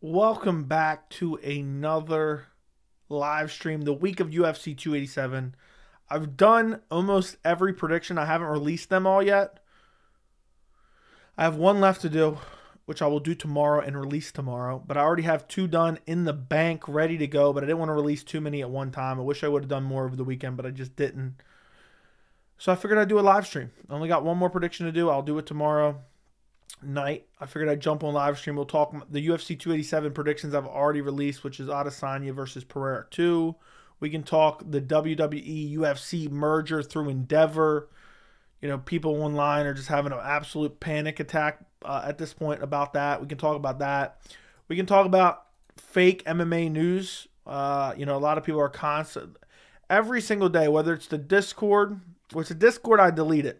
Welcome back to another live stream, the week of UFC 287. I've done almost every prediction. I haven't released them all yet. I have one left to do, which I will do tomorrow and release tomorrow. But I already have two done in the bank, ready to go. But I didn't want to release too many at one time. I wish I would have done more over the weekend, but I just didn't. So I figured I'd do a live stream. I only got one more prediction to do. I'll do it tomorrow night. I figured I'd jump on live stream. We'll talk the UFC 287 predictions I've already released, which is Adesanya versus Pereira 2. We can talk the WWE UFC merger through Endeavor. You know, people online are just having an absolute panic attack at this point about that. We can talk about that. We can talk about fake MMA news. A lot of people are constant every single day, whether it's the Discord, which the Discord I deleted.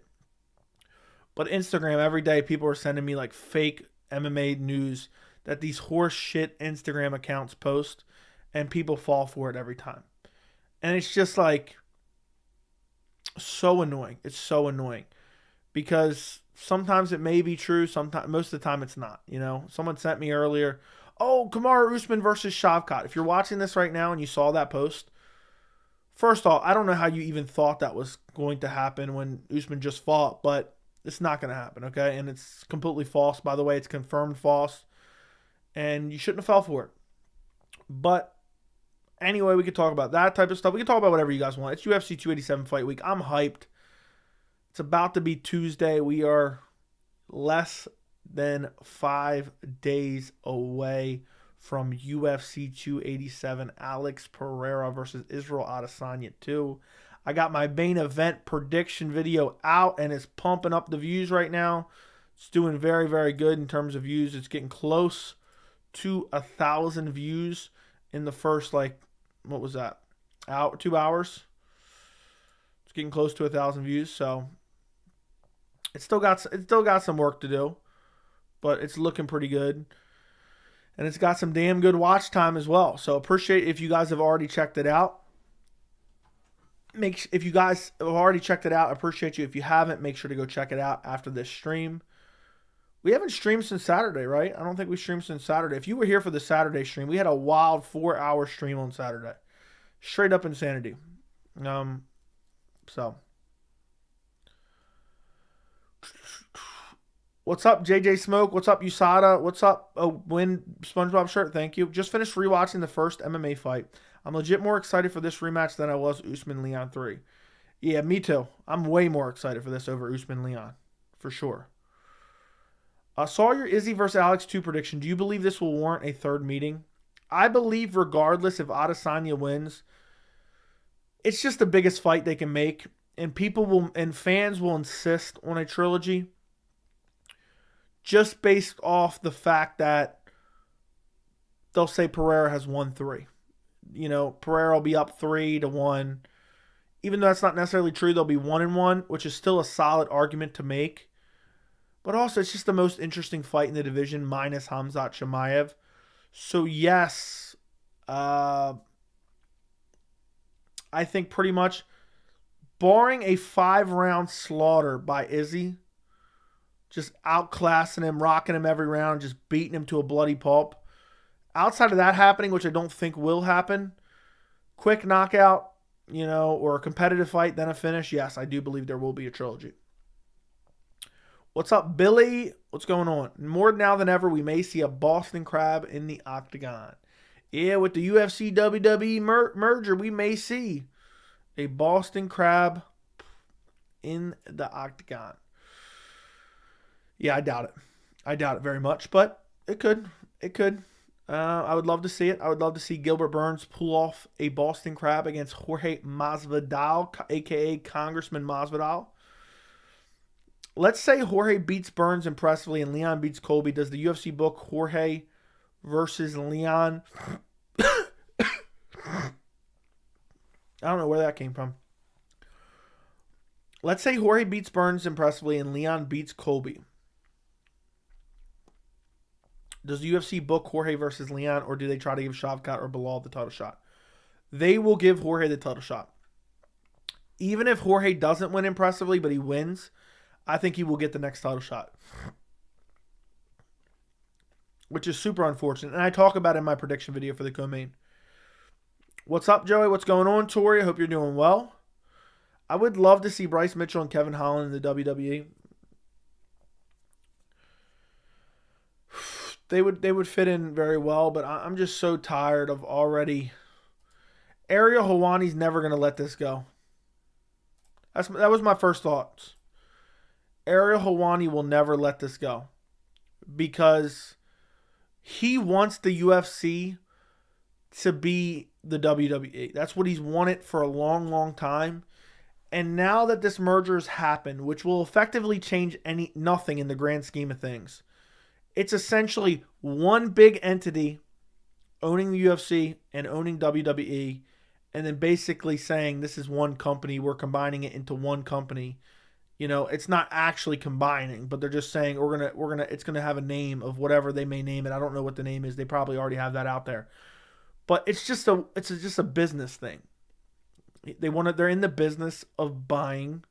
But Instagram, every day, people are sending me like fake MMA news that these horse shit Instagram accounts post, and people fall for it every time. And it's just like so annoying. It's so annoying because sometimes it may be true. Sometimes, most of the time, it's not. You know, someone sent me earlier, "Oh, Kamaru Usman versus Shavkat." If you're watching this right now and you saw that post, first off, I don't know how you even thought that was going to happen when Usman just fought, but it's not going to happen, okay? And it's completely false. By the way, it's confirmed false. And you shouldn't have fell for it. But anyway, we could talk about that type of stuff. We can talk about whatever you guys want. It's UFC 287 fight week. I'm hyped. It's about to be Tuesday. We are less than 5 days away from UFC 287. Alex Pereira versus Israel Adesanya 2. I got my main event prediction video out, and it's pumping up the views right now. It's doing very, very good in terms of views. It's getting close to 1,000 views in the first, 2 hours. It's getting close to 1,000 views, so it's still got some work to do, but it's looking pretty good. And it's got some damn good watch time as well. So appreciate if you guys have already checked it out. If you guys have already checked it out, I appreciate you. If you haven't, make sure to go check it out after this stream. We haven't streamed since Saturday, right? I don't think we streamed since Saturday. If you were here for the Saturday stream, we had a wild 4-hour stream on Saturday. Straight up insanity. What's up, JJ Smoke? What's up, USADA? What's up, Win SpongeBob shirt? Thank you. Just finished rewatching the first MMA fight. I'm legit more excited for this rematch than I was Usman-Leon 3. Yeah, me too. I'm way more excited for this over Usman-Leon, for sure. Saw your Izzy versus Alex 2 prediction. Do you believe this will warrant a third meeting? I believe regardless if Adesanya wins, it's just the biggest fight they can make, and fans will insist on a trilogy just based off the fact that they'll say Pereira has won 3. You know, Pereira will be up 3-1. Even though that's not necessarily true, they'll be 1-1, which is still a solid argument to make. But also, it's just the most interesting fight in the division, minus Khamzat Chimaev. So, yes, I think pretty much, barring a 5-round slaughter by Izzy, just outclassing him, rocking him every round, just beating him to a bloody pulp. Outside of that happening, which I don't think will happen, quick knockout, or a competitive fight, then a finish, yes, I do believe there will be a trilogy. What's up, Billy? What's going on? More now than ever, we may see a Boston Crab in the octagon. Yeah, with the UFC WWE merger, we may see a Boston Crab in the octagon. Yeah, I doubt it. I doubt it very much, but it could. It could. I would love to see it. I would love to see Gilbert Burns pull off a Boston Crab against Jorge Masvidal, a.k.a. Congressman Masvidal. Let's say Jorge beats Burns impressively and Leon beats Colby. Does the UFC book Jorge versus Leon? I don't know where that came from. Let's say Jorge beats Burns impressively and Leon beats Colby. Does the UFC book Jorge versus Leon, or do they try to give Shavkat or Bilal the title shot? They will give Jorge the title shot. Even if Jorge doesn't win impressively, but he wins, I think he will get the next title shot. which is super unfortunate. And I talk about it in my prediction video for the co-main. What's up, Joey? What's going on, Tori? I hope you're doing well. I would love to see Bryce Mitchell and Kevin Holland in the WWE. They would fit in very well, but I'm just so tired of already. Ariel Helwani's never going to let this go. That was my first thoughts. Ariel Helwani will never let this go because he wants the UFC to be the WWE. That's what he's wanted for a long, long time. And now that this merger has happened, which will effectively change nothing in the grand scheme of things, it's essentially one big entity owning the UFC and owning WWE, and then basically saying this is one company, we're combining it into one company. You know, it's not actually combining, but they're just saying it's gonna have a name of whatever they may name it. I don't know what the name is. They probably already have that out there. But it's just a business thing. They're in the business of buying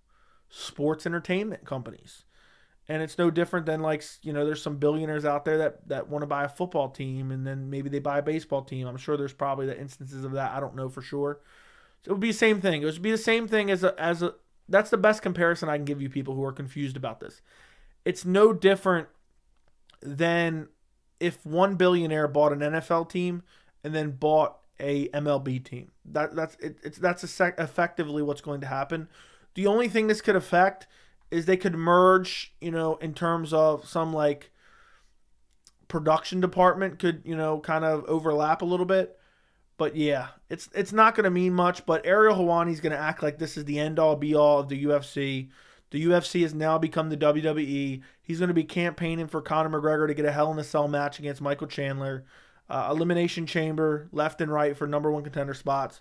sports entertainment companies. And it's no different than there's some billionaires out there that want to buy a football team and then maybe they buy a baseball team. I'm sure there's probably the instances of that. I don't know for sure. So it would be the same thing. It would be the same thing as a that's the best comparison I can give you people who are confused about this. It's no different than if one billionaire bought an NFL team and then bought a MLB team. That's effectively what's going to happen. The only thing this could affect is they could merge, in terms of some production department could, kind of overlap a little bit. But yeah, it's not going to mean much. But Ariel Helwani's going to act like this is the end-all, be-all of the UFC. The UFC has now become the WWE. He's going to be campaigning for Conor McGregor to get a Hell in a Cell match against Michael Chandler. Elimination Chamber, left and right for number one contender spots.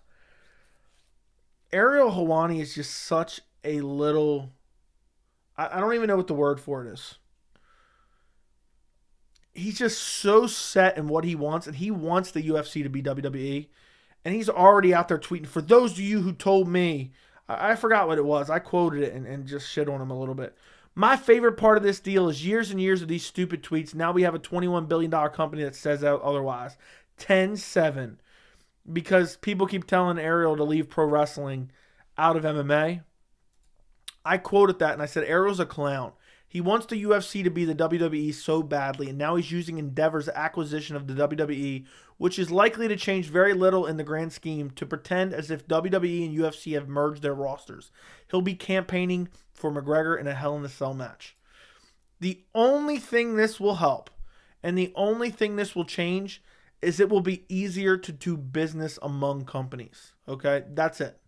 Ariel Helwani is just such a little... I don't even know what the word for it is. He's just so set in what he wants, and he wants the UFC to be WWE. And he's already out there tweeting. For those of you who told me, I forgot what it was. I quoted it and just shit on him a little bit. My favorite part of this deal is years and years of these stupid tweets. Now we have a $21 billion company that says otherwise. 10-7. Because people keep telling Ariel to leave pro wrestling out of MMA. I quoted that and I said, Ariel's a clown. He wants the UFC to be the WWE so badly, and now he's using Endeavor's acquisition of the WWE, which is likely to change very little in the grand scheme, to pretend as if WWE and UFC have merged their rosters. He'll be campaigning for McGregor in a Hell in a Cell match. The only thing this will help, and the only thing this will change, is it will be easier to do business among companies. Okay? That's it.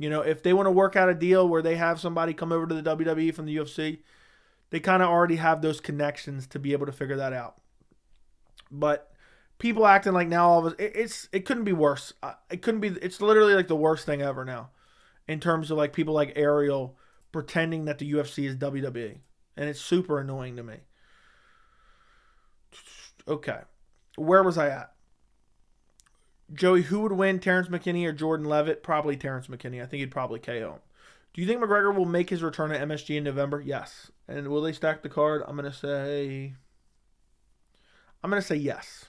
If they want to work out a deal where they have somebody come over to the WWE from the UFC, they kind of already have those connections to be able to figure that out. But people acting like now all of it couldn't be worse. It's literally like the worst thing ever now in terms of people like Ariel pretending that the UFC is WWE. And it's super annoying to me. Okay. Where was I at? Joey, who would win, Terrence McKinney or Jordan Leavitt? Probably Terrence McKinney. I think he'd probably KO him. Do you think McGregor will make his return to MSG in November? Yes. And will they stack the card? I'm going to say yes.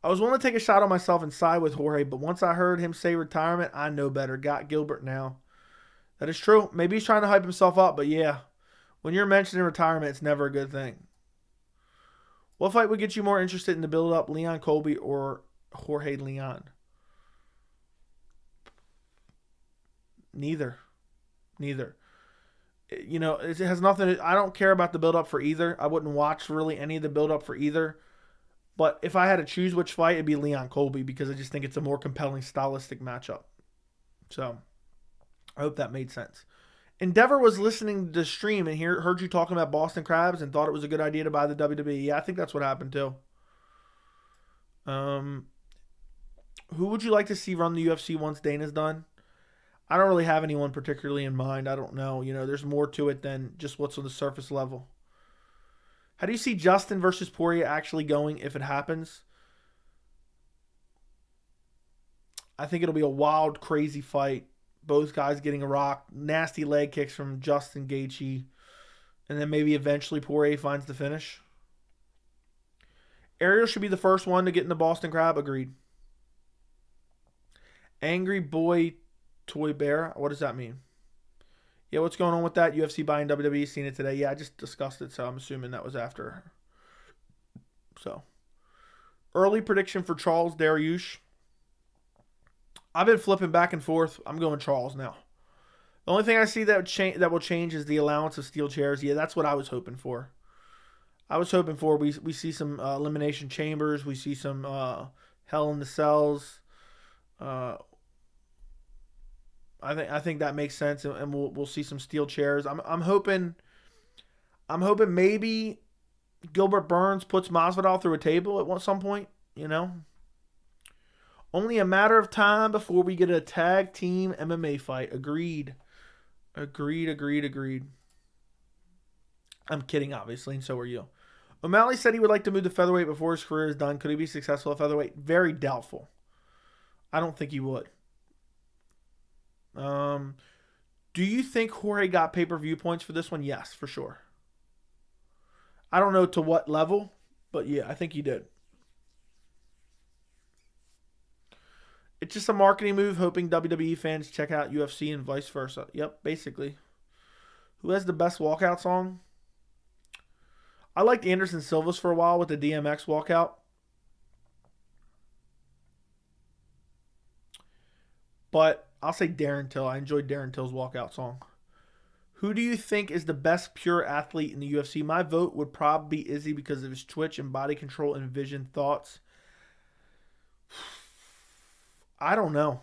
I was willing to take a shot on myself and side with Jorge, but once I heard him say retirement, I know better. Got Gilbert now. That is true. Maybe he's trying to hype himself up, but yeah. When you're mentioning retirement, it's never a good thing. What fight would get you more interested in the build-up, Leon Colby or Jorge Leon? Neither. It has nothing. I don't care about the build-up for either. I wouldn't watch really any of the build-up for either. But if I had to choose which fight, it'd be Leon Colby because I just think it's a more compelling stylistic matchup. So, I hope that made sense. Endeavor was listening to the stream and heard you talking about Boston Crabs and thought it was a good idea to buy the WWE. Yeah, I think that's what happened too. Who would you like to see run the UFC once Dana's done? I don't really have anyone particularly in mind. I don't know. There's more to it than just what's on the surface level. How do you see Justin versus Poirier actually going if it happens? I think it'll be a wild, crazy fight. Both guys getting a rock. Nasty leg kicks from Justin Gaethje. And then maybe eventually Poirier finds the finish. Ariel should be the first one to get in the Boston Crab. Agreed. Angry Boy Toy Bear. What does that mean? Yeah, what's going on with that? UFC buying WWE. Seen it today. Yeah, I just discussed it, so I'm assuming that was after. So, early prediction for Charles Dariush. I've been flipping back and forth. I'm going Charles now. The only thing I see that will change is the allowance of steel chairs. Yeah, that's what I was hoping for. I was hoping for we see some elimination chambers. We see some Hell in the Cells. I think that makes sense, and we'll see some steel chairs. I'm hoping maybe Gilbert Burns puts Masvidal through a table at some point. You know, only a matter of time before we get a tag team MMA fight. Agreed. I'm kidding, obviously, and so are you. O'Malley said he would like to move to featherweight before his career is done. Could he be successful at featherweight? Very doubtful. I don't think he would. Do you think Jorge got pay-per-view points for this one? Yes, for sure. I don't know to what level, but yeah, I think he did. It's just a marketing move, hoping WWE fans check out UFC and vice versa. Yep, basically. Who has the best walkout song? I liked Anderson Silva's for a while with the DMX walkout. But I'll say Darren Till. I enjoyed Darren Till's walkout song. Who do you think is the best pure athlete in the UFC? My vote would probably be Izzy because of his twitch and body control and vision thoughts. I don't know.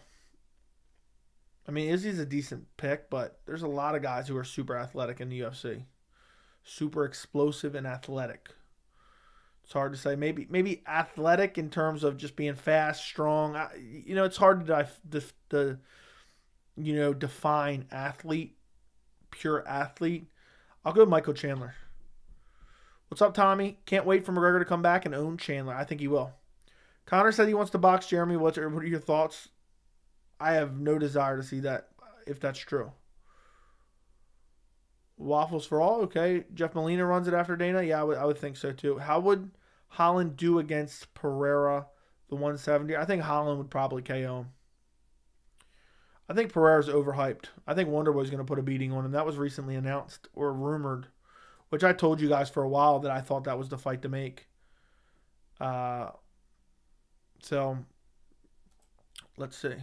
I mean, Izzy's a decent pick, but there's a lot of guys who are super athletic in the UFC. Super explosive and athletic. It's hard to say. Maybe athletic in terms of just being fast, strong. It's hard to define athlete, pure athlete. I'll go Michael Chandler. What's up, Tommy? Can't wait for McGregor to come back and own Chandler. I think he will. Connor said he wants to box Jeremy. What are your thoughts? I have no desire to see that, if that's true. Waffles for all? Okay. Jeff Molina runs it after Dana? Yeah, I would think so too. How would Holland do against Pereira, the 170? I think Holland would probably KO him. I think Pereira's overhyped. I think Wonderboy's going to put a beating on him. That was recently announced or rumored, which I told you guys for a while that I thought that was the fight to make. So, let's see.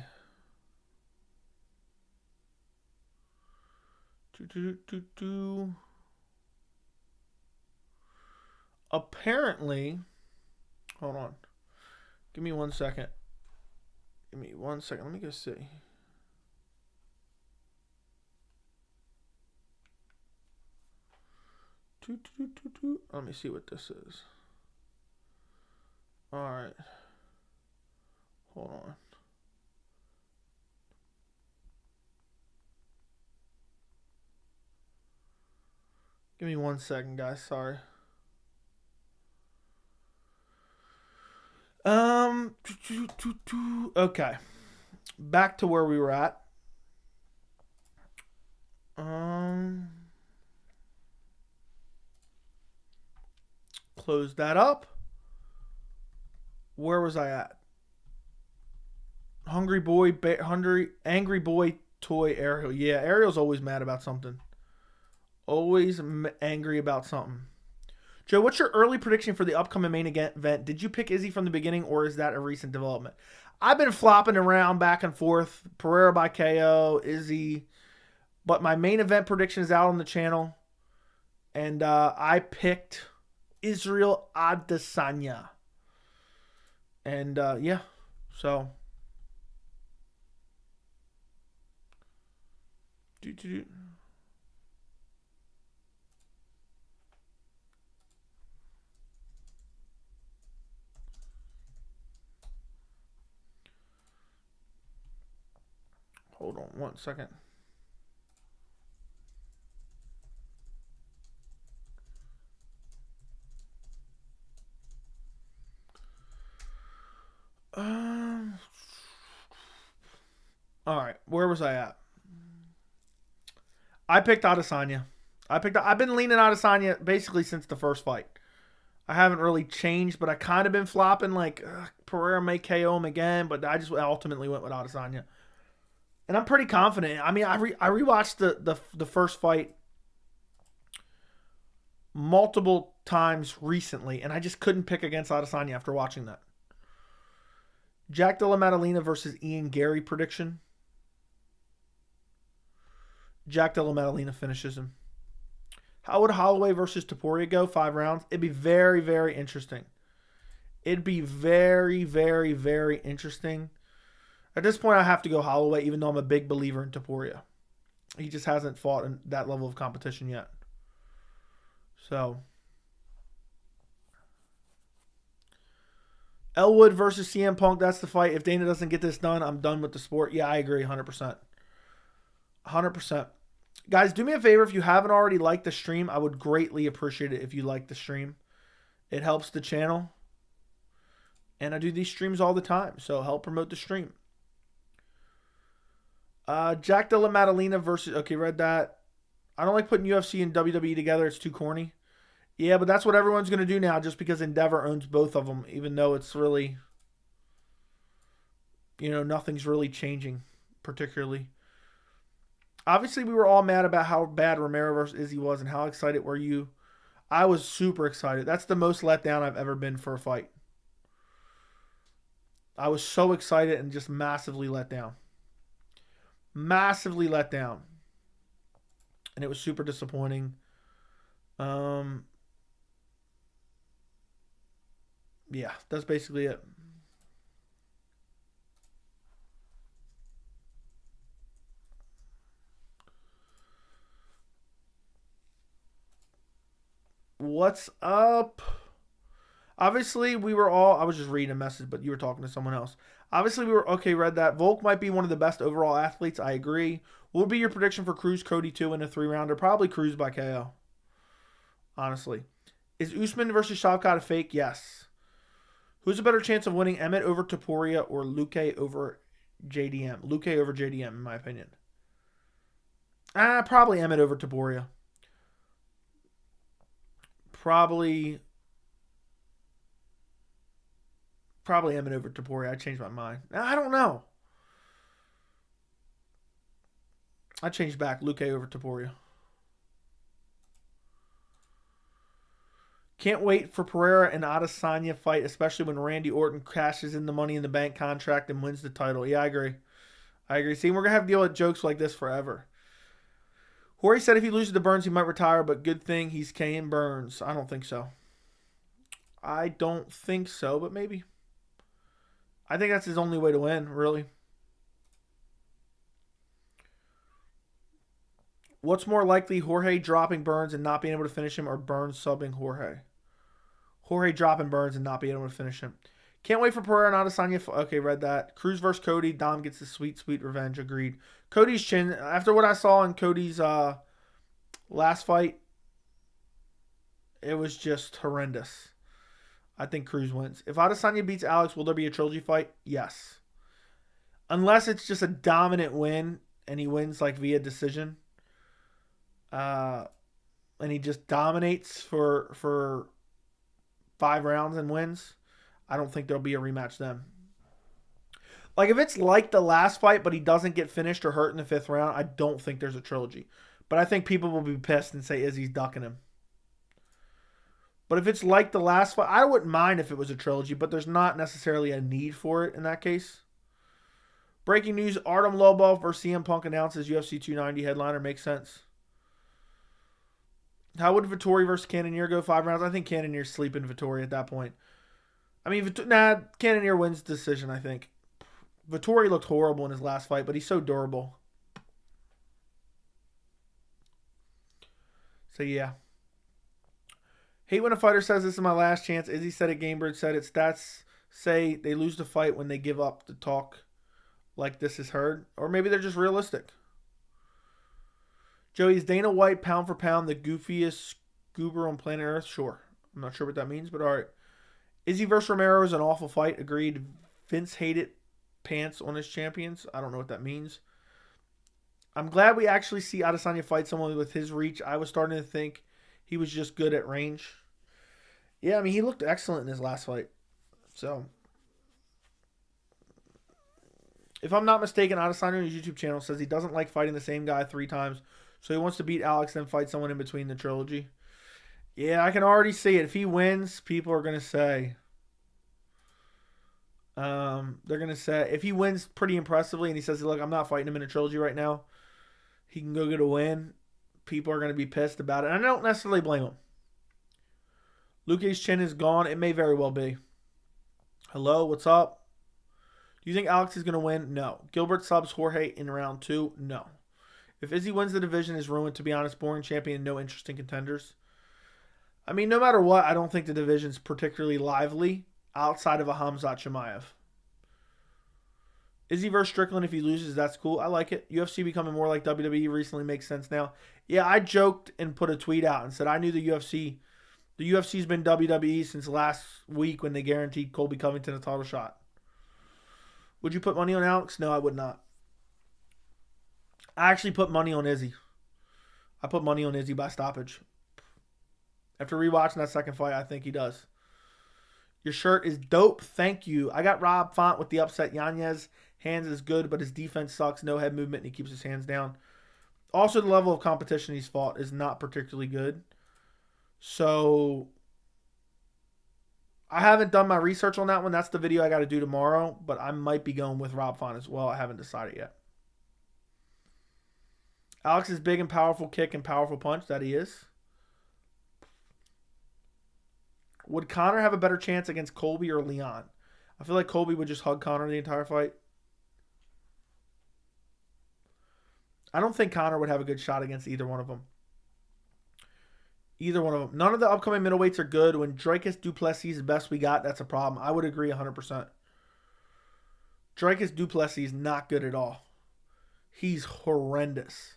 Apparently, hold on. Give me 1 second. Let me go see. Let me see what this is. All right. Hold on. Give me 1 second, guys. Sorry. Okay. Back to where we were at. Close that up. Where was I at? Angry Boy Toy Ariel. Yeah, Ariel's always mad about something. Always angry about something. Joe, what's your early prediction for the upcoming main event? Did you pick Izzy from the beginning, or is that a recent development? I've been flopping around back and forth. Pereira by KO, Izzy. But my main event prediction is out on the channel. And I picked Israel Adesanya. And, yeah. So. Hold on 1 second. All right, where was I at? I picked Adesanya. I've been leaning Adesanya basically since the first fight. I haven't really changed, but I kind of been flopping like Pereira may KO him again, but I just ultimately went with Adesanya. And I'm pretty confident. I mean, I rewatched the first fight multiple times recently, and I just couldn't pick against Adesanya after watching that. Jack Della Maddalena versus Ian Gary prediction. Jack Della Maddalena finishes him. How would Holloway versus Topuria go? 5 rounds. It'd be very, very interesting. It'd be very, very, very interesting. At this point, I have to go Holloway, even though I'm a big believer in Topuria. He just hasn't fought in that level of competition yet. So, Elwood versus CM Punk, that's the fight. If Dana doesn't get this done, I'm done with the sport. Yeah, I agree 100%. 100%. Guys, do me a favor. If you haven't already liked the stream, I would greatly appreciate it if you like the stream. It helps the channel. And I do these streams all the time, so help promote the stream. Jack Della Maddalena versus... Okay, read that. I don't like putting UFC and WWE together. It's too corny. Yeah, but that's what everyone's going to do now just because Endeavor owns both of them, even though it's really... nothing's really changing particularly. Obviously, we were all mad about how bad Romero versus Izzy was, and how excited were you? I was super excited. That's the most let down I've ever been for a fight. I was so excited and just massively let down. Massively let down. And it was super disappointing. Yeah, that's basically it. What's up? Obviously, we were all... I was just reading a message, but you were talking to someone else. Obviously, we were... Okay, read that. Volk might be one of the best overall athletes. I agree. What would be your prediction for Cruz Cody 2 in a 3-rounder? Probably Cruz by KO. Honestly. Is Usman versus Shavkat a fake? Yes. Who's a better chance of winning, Emmett over Topuria or Luque over JDM? Luque over JDM, in my opinion. Probably Emmett over Topuria. Probably Emmett over Topuria. I changed my mind. I don't know. I changed back. Luque over Topuria. Can't wait for Pereira and Adesanya fight, especially when Randy Orton cashes in the Money in the Bank contract and wins the title. Yeah, I agree. See, we're going to have to deal with jokes like this forever. Jorge said if he loses to Burns, he might retire, but good thing he's K.ing Burns. I don't think so. But maybe. I think that's his only way to win, really. What's more likely, Jorge dropping Burns and not being able to finish him, or Burns subbing Jorge? Jorge dropping Burns and not being able to finish him. Can't wait for Pereira and Adesanya. Okay, read that. Cruz versus Cody. Dom gets the sweet, sweet revenge. Agreed. Cody's chin. After what I saw in Cody's last fight, it was just horrendous. I think Cruz wins. If Adesanya beats Alex, will there be a trilogy fight? Yes. Unless it's just a dominant win and he wins like via decision. And he just dominates for 5 rounds and wins. I don't think there'll be a rematch then. Like, if it's like the last fight, but he doesn't get finished or hurt in the 5th round, I don't think there's a trilogy. But I think people will be pissed and say Izzy's ducking him. But if it's like the last fight, I wouldn't mind if it was a trilogy, but there's not necessarily a need for it in that case. Breaking news, Artem Lobov versus CM Punk announces UFC 290 headliner. Makes sense. How would Vettori versus Cannonier go 5 rounds? I think Cannonier's sleeping Vettori at that point. I mean, Cannonier wins the decision, I think. Vettori looked horrible in his last fight, but he's so durable. So, yeah. Hate when a fighter says this is my last chance. Izzy said it, Gamebird said it. Stats say they lose the fight when they give up the talk like this is heard. Or maybe they're just realistic. Joey, is Dana White pound for pound the goofiest goober on planet Earth? Sure. I'm not sure what that means, but all right. Izzy versus Romero is an awful fight. Agreed. Vince hated pants on his champions. I don't know what that means. I'm glad we actually see Adesanya fight someone with his reach. I was starting to think he was just good at range. Yeah, I mean, he looked excellent in his last fight. So, if I'm not mistaken, Adesanya on his YouTube channel says he doesn't like fighting the same guy 3 times. So he wants to beat Alex and fight someone in between the trilogy. Yeah, I can already see it. If he wins, people are going to say... they're going to say... If he wins pretty impressively and he says, look, I'm not fighting him in a trilogy right now, he can go get a win, people are going to be pissed about it. And I don't necessarily blame him. Luke's chin is gone. It may very well be. Hello, what's up? Do you think Alex is going to win? No. Gilbert subs Jorge in round 2? No. If Izzy wins the division, is ruined, to be honest. Boring champion and no interesting contenders. I mean, no matter what, I don't think the division's particularly lively outside of a Khamzat Chimaev. Izzy versus Strickland, if he loses, that's cool. I like it. UFC becoming more like WWE recently makes sense now. Yeah, I joked and put a tweet out and said I knew the UFC's been WWE since last week when they guaranteed Colby Covington a title shot. Would you put money on Alex? No, I would not. I actually put money on Izzy. I put money on Izzy by stoppage. After rewatching that second fight, I think he does. Your shirt is dope. Thank you. I got Rob Font with the upset. Yanez hands is good, but his defense sucks. No head movement, and he keeps his hands down. Also, the level of competition he's fought is not particularly good. So, I haven't done my research on that one. That's the video I got to do tomorrow, but I might be going with Rob Font as well. I haven't decided yet. Alex is big and powerful kick and powerful punch. That he is. Would Conor have a better chance against Colby or Leon? I feel like Colby would just hug Conor the entire fight. I don't think Conor would have a good shot against either one of them. Either one of them. None of the upcoming middleweights are good. When Dricus Duplessis is the best we got, that's a problem. I would agree 100%. Dricus Duplessis is not good at all. He's horrendous.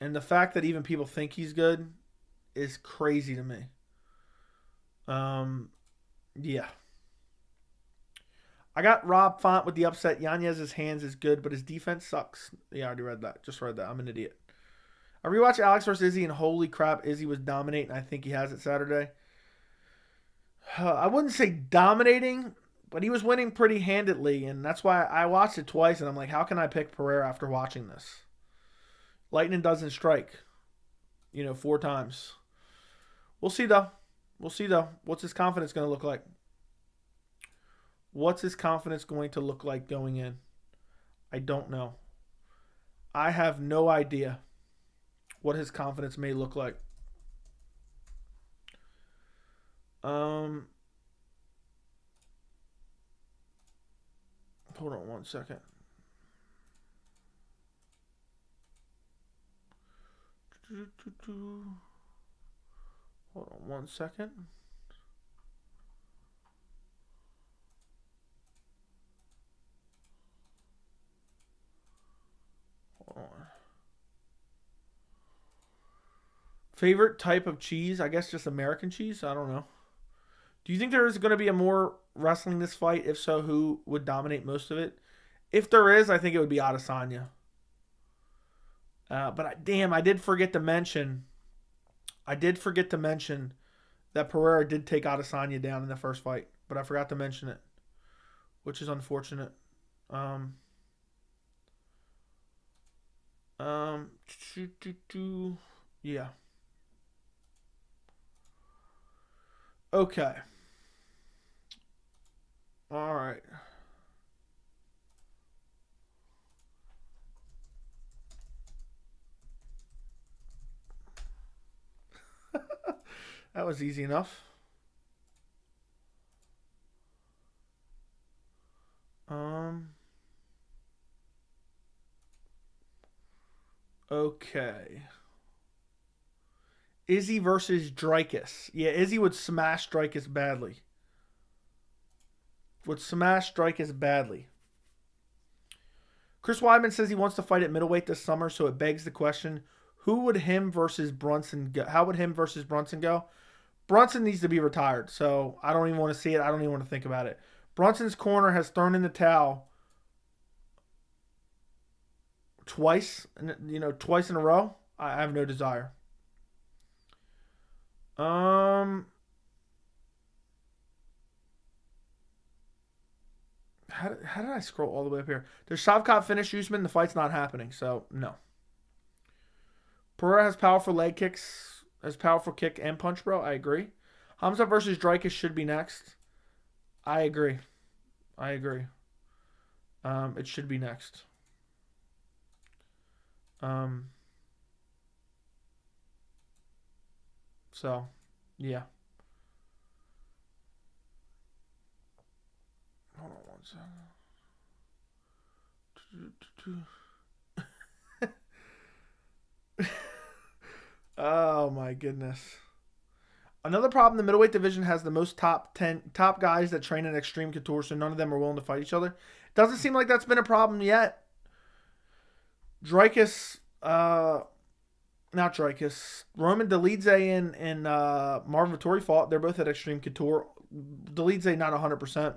And the fact that even people think he's good is crazy to me. Yeah. I got Rob Font with the upset. Yanez's hands is good, but his defense sucks. Yeah, I already read that. Just read that. I'm an idiot. I rewatched Alex versus Izzy, and holy crap, Izzy was dominating. I think he has it Saturday. I wouldn't say dominating, but he was winning pretty handedly, and that's why I watched it twice, and I'm like, how can I pick Pereira after watching this? Lightning doesn't strike, 4 times. We'll see, though. What's his confidence going to look like? What's his confidence going to look like going in? I don't know. I have no idea what his confidence may look like. Hold on one second. Hold on one second. Hold on. Favorite type of cheese? I guess just American cheese? I don't know. Do you think there is going to be a more wrestling this fight? If so, who would dominate most of it? If there is, I think it would be Adesanya. But I did forget to mention. That Pereira did take Adesanya down in the first fight, but I forgot to mention it, which is unfortunate. Yeah. Okay. All right. That was easy enough. Okay. Izzy versus Dricus. Yeah, Izzy would smash Dricus badly. Chris Weidman says he wants to fight at middleweight this summer, so it begs the question, who would him versus Brunson go? How would him versus Brunson go? Brunson needs to be retired, so I don't even want to see it. I don't even want to think about it. Brunson's corner has thrown in the towel twice in a row. I have no desire. How did I scroll all the way up here? Does Shavkat finish Usman? The fight's not happening, so no. Pereira has powerful leg kicks, has powerful kick and punch, bro. I agree. Hamza versus Dreykus should be next. I agree. It should be next. So, yeah. Hold on one second. Oh my goodness. Another problem, the middleweight division has the most top guys that train in Extreme Couture, so none of them are willing to fight each other. Doesn't seem like that's been a problem yet. Roman Dolidze and Marvin Vettori fought. They're both at Extreme Couture. Dolidze not 100%.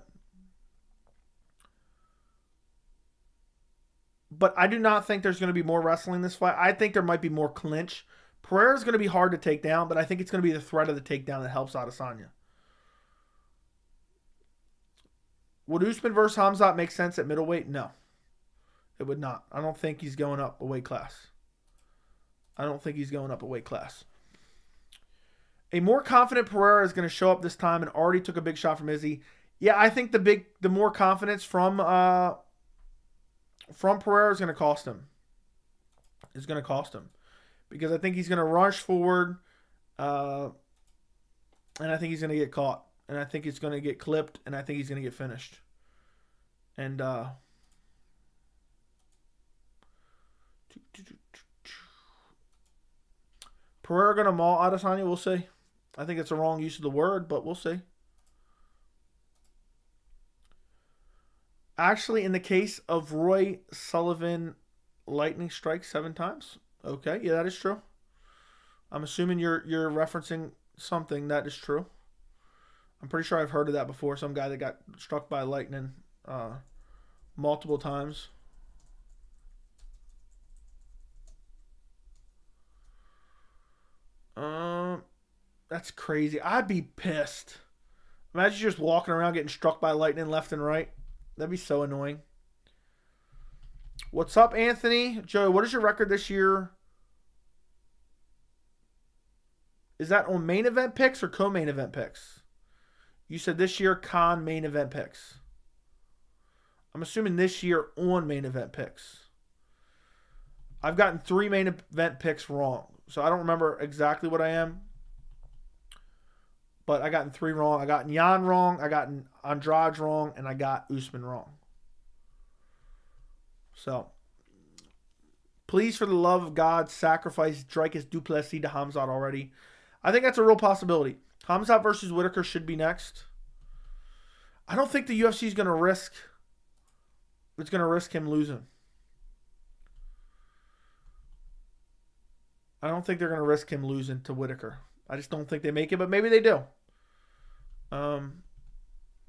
But I do not think there's going to be more wrestling in this fight. I think there might be more clinch. Pereira's going to be hard to take down, but I think it's going to be the threat of the takedown that helps Adesanya. Would Usman versus Hamzat make sense at middleweight? No. It would not. I don't think he's going up a weight class. A more confident Pereira is going to show up this time and already took a big shot from Izzy. Yeah, I think the more confidence from Pereira is going to cost him. Because I think he's going to rush forward, and I think he's going to get caught, and I think he's going to get clipped, and I think he's going to get finished. And Pereira going to maul Adesanya, we'll see. I think it's a wrong use of the word, but we'll see. Actually, in the case of Roy Sullivan, lightning strikes 7 times. Okay, yeah, that is true. I'm assuming you're referencing something that is true. I'm pretty sure I've heard of that before. Some guy that got struck by lightning multiple times. That's crazy. I'd be pissed. Imagine just walking around getting struck by lightning left and right. That'd be so annoying. What's up, Anthony? Joey, what is your record this year? Is that on main event picks or co-main event picks? You said this year con main event picks. I'm assuming this year on main event picks. I've gotten 3 main event picks wrong. So I don't remember exactly what I am. But I gotten 3 wrong. I got Yan wrong, I got Andrade wrong, and I got Usman wrong. So, please, for the love of God, sacrifice Dreykus Du Plessis to Hamzat already. I think that's a real possibility. Hamzat versus Whitaker should be next. I don't think the UFC is going to risk. It's going to risk him losing. I don't think they're going to risk him losing to Whitaker. I just don't think they make it, but maybe they do.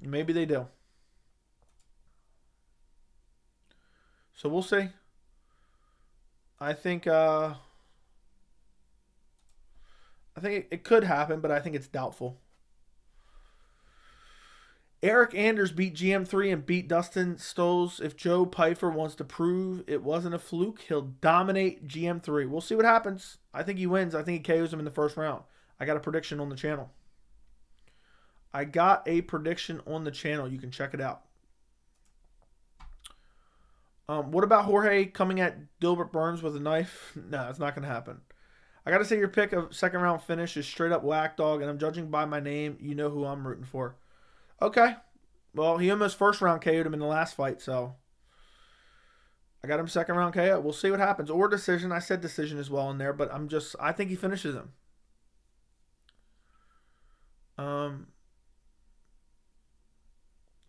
Maybe they do. So we'll see. I think it could happen, but I think it's doubtful. Eric Anders beat GM3 and beat Dustin Stolz. If Joe Pyfer wants to prove it wasn't a fluke, he'll dominate GM3. We'll see what happens. I think he wins. I think he KOs him in the first round. I got a prediction on the channel. You can check it out. What about Jorge coming at Gilbert Burns with a knife? No, it's not going to happen. I got to say your pick of second round finish is straight up whack dog, and I'm judging by my name. You know who I'm rooting for. Okay. Well, he almost first round KO'd him in the last fight, so I got him second round KO. We'll see what happens. Or decision. I said decision as well in there, but I think he finishes him.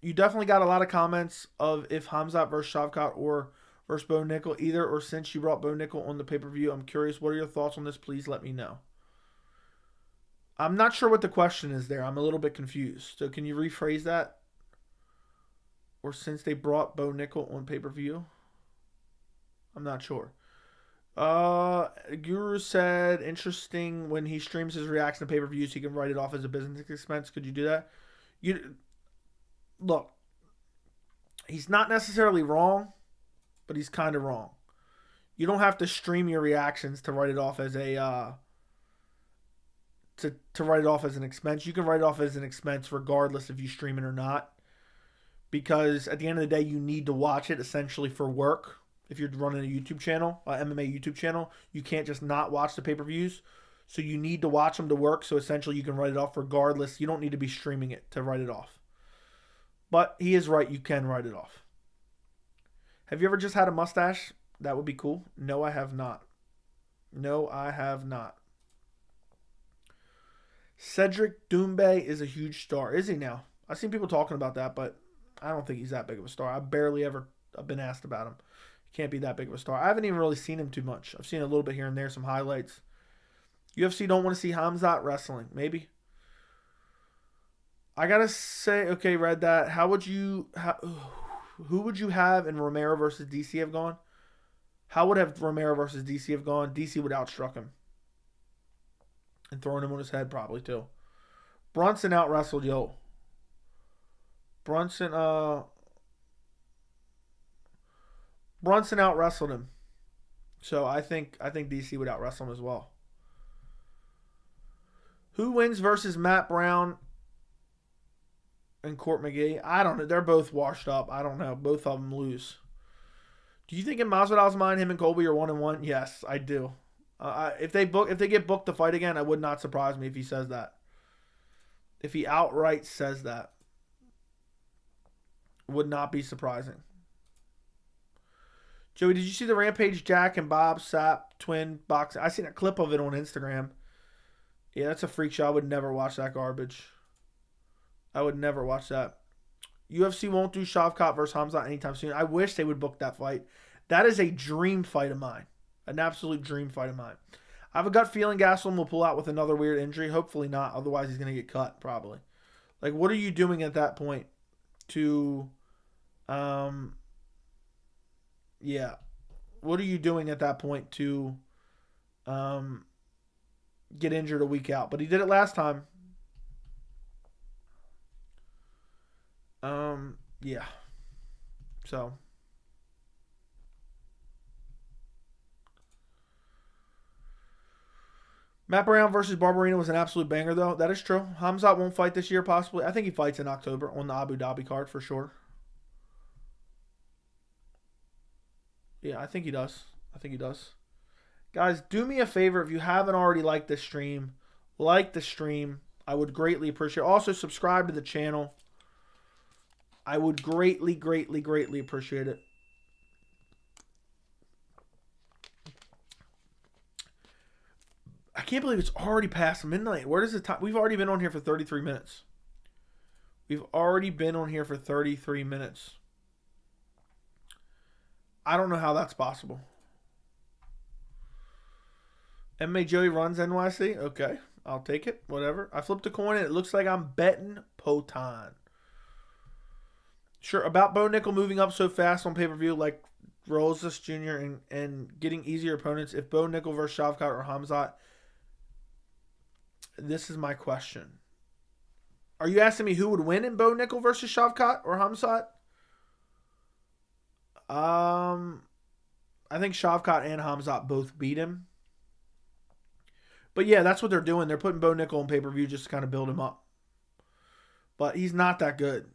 You definitely got a lot of comments of if Hamzat versus Shavkat or versus Bo Nickal either, or since you brought Bo Nickal on the pay-per-view. I'm curious, what are your thoughts on this? Please let me know. I'm not sure what the question is there. I'm a little bit confused. So can you rephrase that? Or since they brought Bo Nickal on pay-per-view? I'm not sure. Guru said, interesting, when he streams his reaction to pay-per-views, he can write it off as a business expense. Could you do that? Look, He's not necessarily wrong, but he's kind of wrong. You don't have to stream your reactions to write it off as a to write it off as an expense. You can write it off as an expense regardless if you stream it or not. Because at the end of the day, you need to watch it essentially for work. If you're running a YouTube channel, MMA YouTube channel, you can't just not watch the pay-per-views. So you need to watch them to work. So essentially you can write it off regardless. You don't need to be streaming it to write it off. But he is right. You can write it off. Have you ever just had a mustache? That would be cool. No, I have not. No, I have not. Cedric Doumbé is a huge star. Is he now? I've seen people talking about that, but I don't think he's that big of a star. I've barely ever been asked about him. He can't be that big of a star. I haven't even really seen him too much. I've seen a little bit here and there, some highlights. UFC don't want to see Khamzat wrestling. Maybe. I got to say, okay, read that. Who would you have in Romero versus DC have gone? How would have Romero versus DC have gone? DC would outstruck him. And throwing him on his head probably too. Brunson out wrestled Yo. Brunson out wrestled him. So I think DC would out wrestle him as well. Who wins versus Matt Brown and Court McGee? I don't know. They're both washed up. I don't know. Both of them lose. Do you think in Masvidal's mind, him and Colby are 1-1? Yes, I do. If they get booked to fight again, it would not surprise me if he says that. If he outright says that, would not be surprising. Joey, did you see the Rampage Jack and Bob Sapp twin boxing? I seen a clip of it on Instagram. Yeah, that's a freak show. I would never watch that garbage. I would never watch that. UFC won't do Shavkat versus Khamzat anytime soon. I wish they would book that fight. That is a dream fight of mine. An absolute dream fight of mine. I have a gut feeling Gastelum will pull out with another weird injury. Hopefully not. Otherwise, he's going to get cut, probably. Like, what are you doing at that point to... yeah. What are you doing at that point to get injured a week out? But he did it last time. Yeah. So. Matt Brown versus Barberina was an absolute banger, though. That is true. Khamzat won't fight this year, possibly. I think he fights in October on the Abu Dhabi card for sure. Yeah, I think he does. Guys, do me a favor. If you haven't already liked this stream, like the stream. I would greatly appreciate it. Also, subscribe to the channel. I would greatly, greatly, greatly appreciate it. I can't believe it's already past midnight. Where does the time? We've already been on here for 33 minutes. I don't know how that's possible. MMA Joey runs NYC. Okay, I'll take it. Whatever. I flipped a coin and it looks like I'm betting Potan. Sure, about Bo Nickal moving up so fast on pay-per-view like Rosas Jr. and getting easier opponents. If Bo Nickal versus Shavkat or Khamzat, this is my question. Are you asking me who would win in Bo Nickal versus Shavkat or Khamzat? I think Shavkat and Khamzat both beat him. But yeah, that's what they're doing. They're putting Bo Nickal on pay-per-view just to kind of build him up. But he's not that good.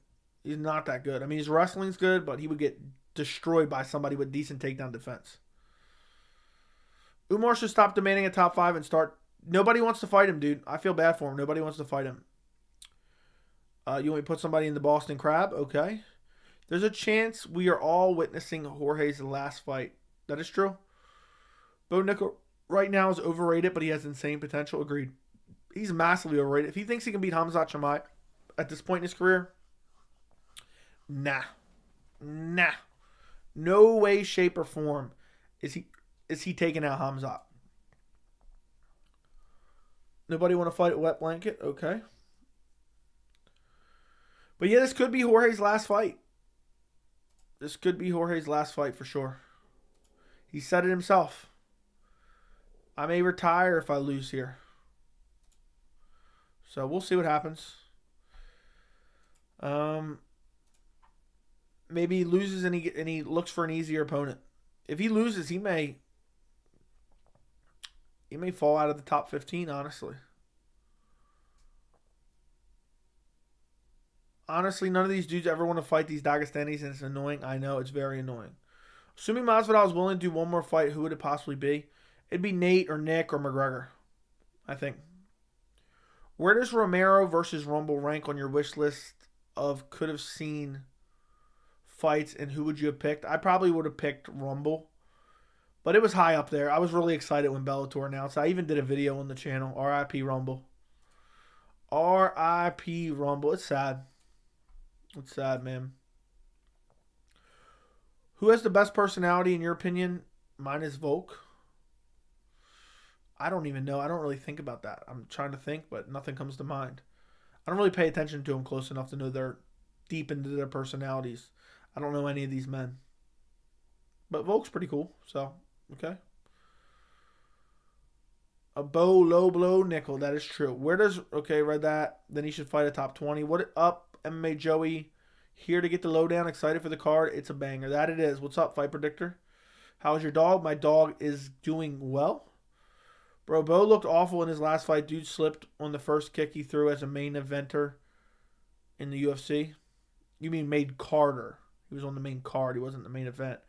I mean, his wrestling's good, but he would get destroyed by somebody with decent takedown defense. Umar should stop demanding a top 5 and start. Nobody wants to fight him, dude. I feel bad for him. Nobody wants to fight him. You want me to put somebody in the Boston Crab? Okay. There's a chance we are all witnessing Jorge's last fight. That is true. Bo Nickal right now is overrated, but he has insane potential. Agreed. He's massively overrated. If he thinks he can beat Khamzat Chimaev at this point in his career, nah. No way, shape, or form is he taking out Khamzat. Nobody want to fight at Wet Blanket? Okay. But yeah, this could be Jorge's last fight. For sure. He said it himself. I may retire if I lose here. So we'll see what happens. Maybe he loses and he looks for an easier opponent. If he loses, he may fall out of the top 15, honestly. Honestly, none of these dudes ever want to fight these Dagestanis, and it's annoying. I know, it's very annoying. Assuming Masvidal is willing to do one more fight, who would it possibly be? It'd be Nate or Nick or McGregor, I think. Where does Romero versus Rumble rank on your wish list of could have seen fights, and who would you have picked? I probably would have picked Rumble, but it was high up there. I was really excited when Bellator announced. I even did a video on the channel. R.I.P. Rumble. R.I.P. Rumble. It's sad. It's sad, man. Who has the best personality in your opinion? Mine is Volk. I don't even know. I don't really think about that. I'm trying to think, but nothing comes to mind. I don't really pay attention to them close enough to know they're deep into their personalities. I don't know any of these men. But Volk's pretty cool, so, okay. A Bo Nickal, that is true. Where does, okay, read that. Then he should fight a top 20. What up, MMA Joey? Here to get the lowdown. Excited for the card. It's a banger. That it is. What's up, Fight Predictor? How's your dog? My dog is doing well. Bro, Bo looked awful in his last fight. Dude slipped on the first kick he threw as a main eventer in the UFC. You mean made Carter. He was on the main card. He wasn't the main event.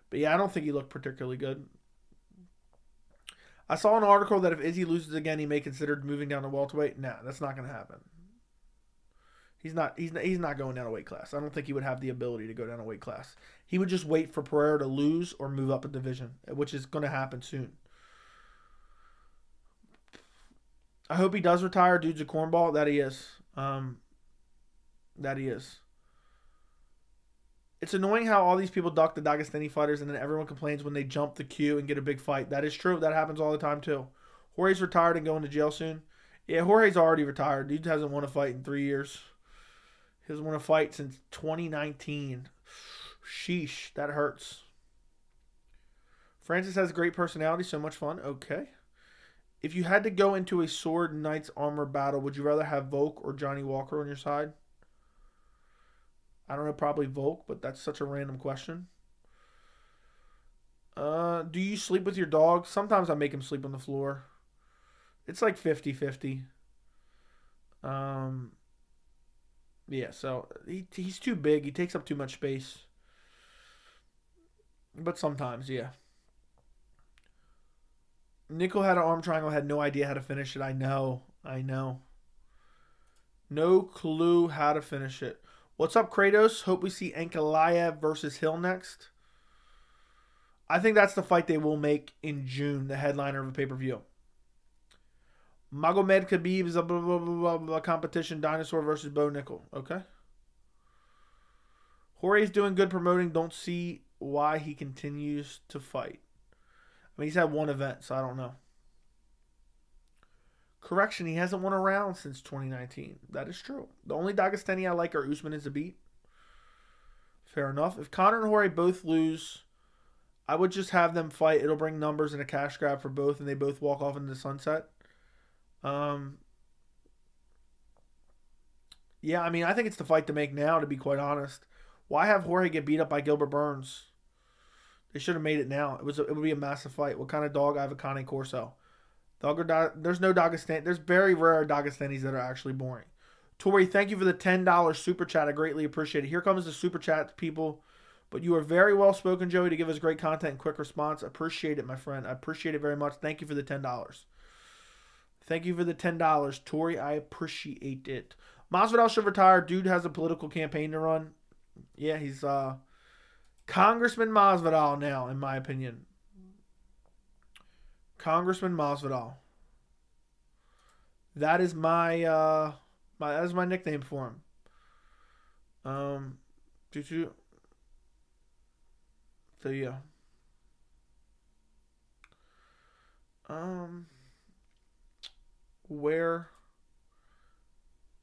But yeah, I don't think he looked particularly good. I saw an article that if Izzy loses again, he may consider moving down to welterweight. Nah, that's not going to happen. He's not going down a weight class. I don't think he would have the ability to go down a weight class. He would just wait for Pereira to lose or move up a division, which is going to happen soon. I hope he does retire. Dude's a cornball. That he is. That he is. It's annoying how all these people duck the Dagestani fighters and then everyone complains when they jump the queue and get a big fight. That is true. That happens all the time too. Jorge's retired and going to jail soon. Yeah, Jorge's already retired. Dude hasn't won a fight in 3 years. He hasn't won a fight since 2019. Sheesh, that hurts. Francis has a great personality, so much fun. Okay. If you had to go into a sword and knight's armor battle, would you rather have Volk or Johnny Walker on your side? I don't know, probably Volk, but that's such a random question. Do you sleep with your dog? Sometimes I make him sleep on the floor. It's like 50-50. Yeah, so he's too big. He takes up too much space. But sometimes, yeah. Nickal had an arm triangle, had no idea how to finish it. I know. No clue how to finish it. What's up, Kratos? Hope we see Ankalaev versus Hill next. I think that's the fight they will make in June, the headliner of a pay-per-view. Magomed Khabib is a blah, blah, blah, blah, competition. Dinosaur versus Bo Nickal. Okay. Jorge's doing good promoting. Don't see why he continues to fight. I mean, he's had one event, so I don't know. Correction, he hasn't won a round since 2019. That is true. The only Dagestani I like are Usman and Zabit. Fair enough. If Conor and Jorge both lose, I would just have them fight. It'll bring numbers and a cash grab for both, and they both walk off into the sunset. Yeah, I mean, I think it's the fight to make now, to be quite honest. Why have Jorge get beat up by Gilbert Burns? They should have made it now. It would be a massive fight. What kind of dog? I have a Cane Corso. There's no Dagestan. There's very rare Dagestanis that are actually boring. Tori, thank you for the $10 super chat. I greatly appreciate it. Here comes the super chat, people. But you are very well spoken, Joey, to give us great content and quick response. Appreciate it, my friend. I appreciate it very much. Thank you for the $10. Thank you for the $10, Tori. I appreciate it. Masvidal should retire. Dude has a political campaign to run. Yeah, he's Congressman Masvidal now, in my opinion. Congressman Masvidal. That is my nickname for him. So yeah. Where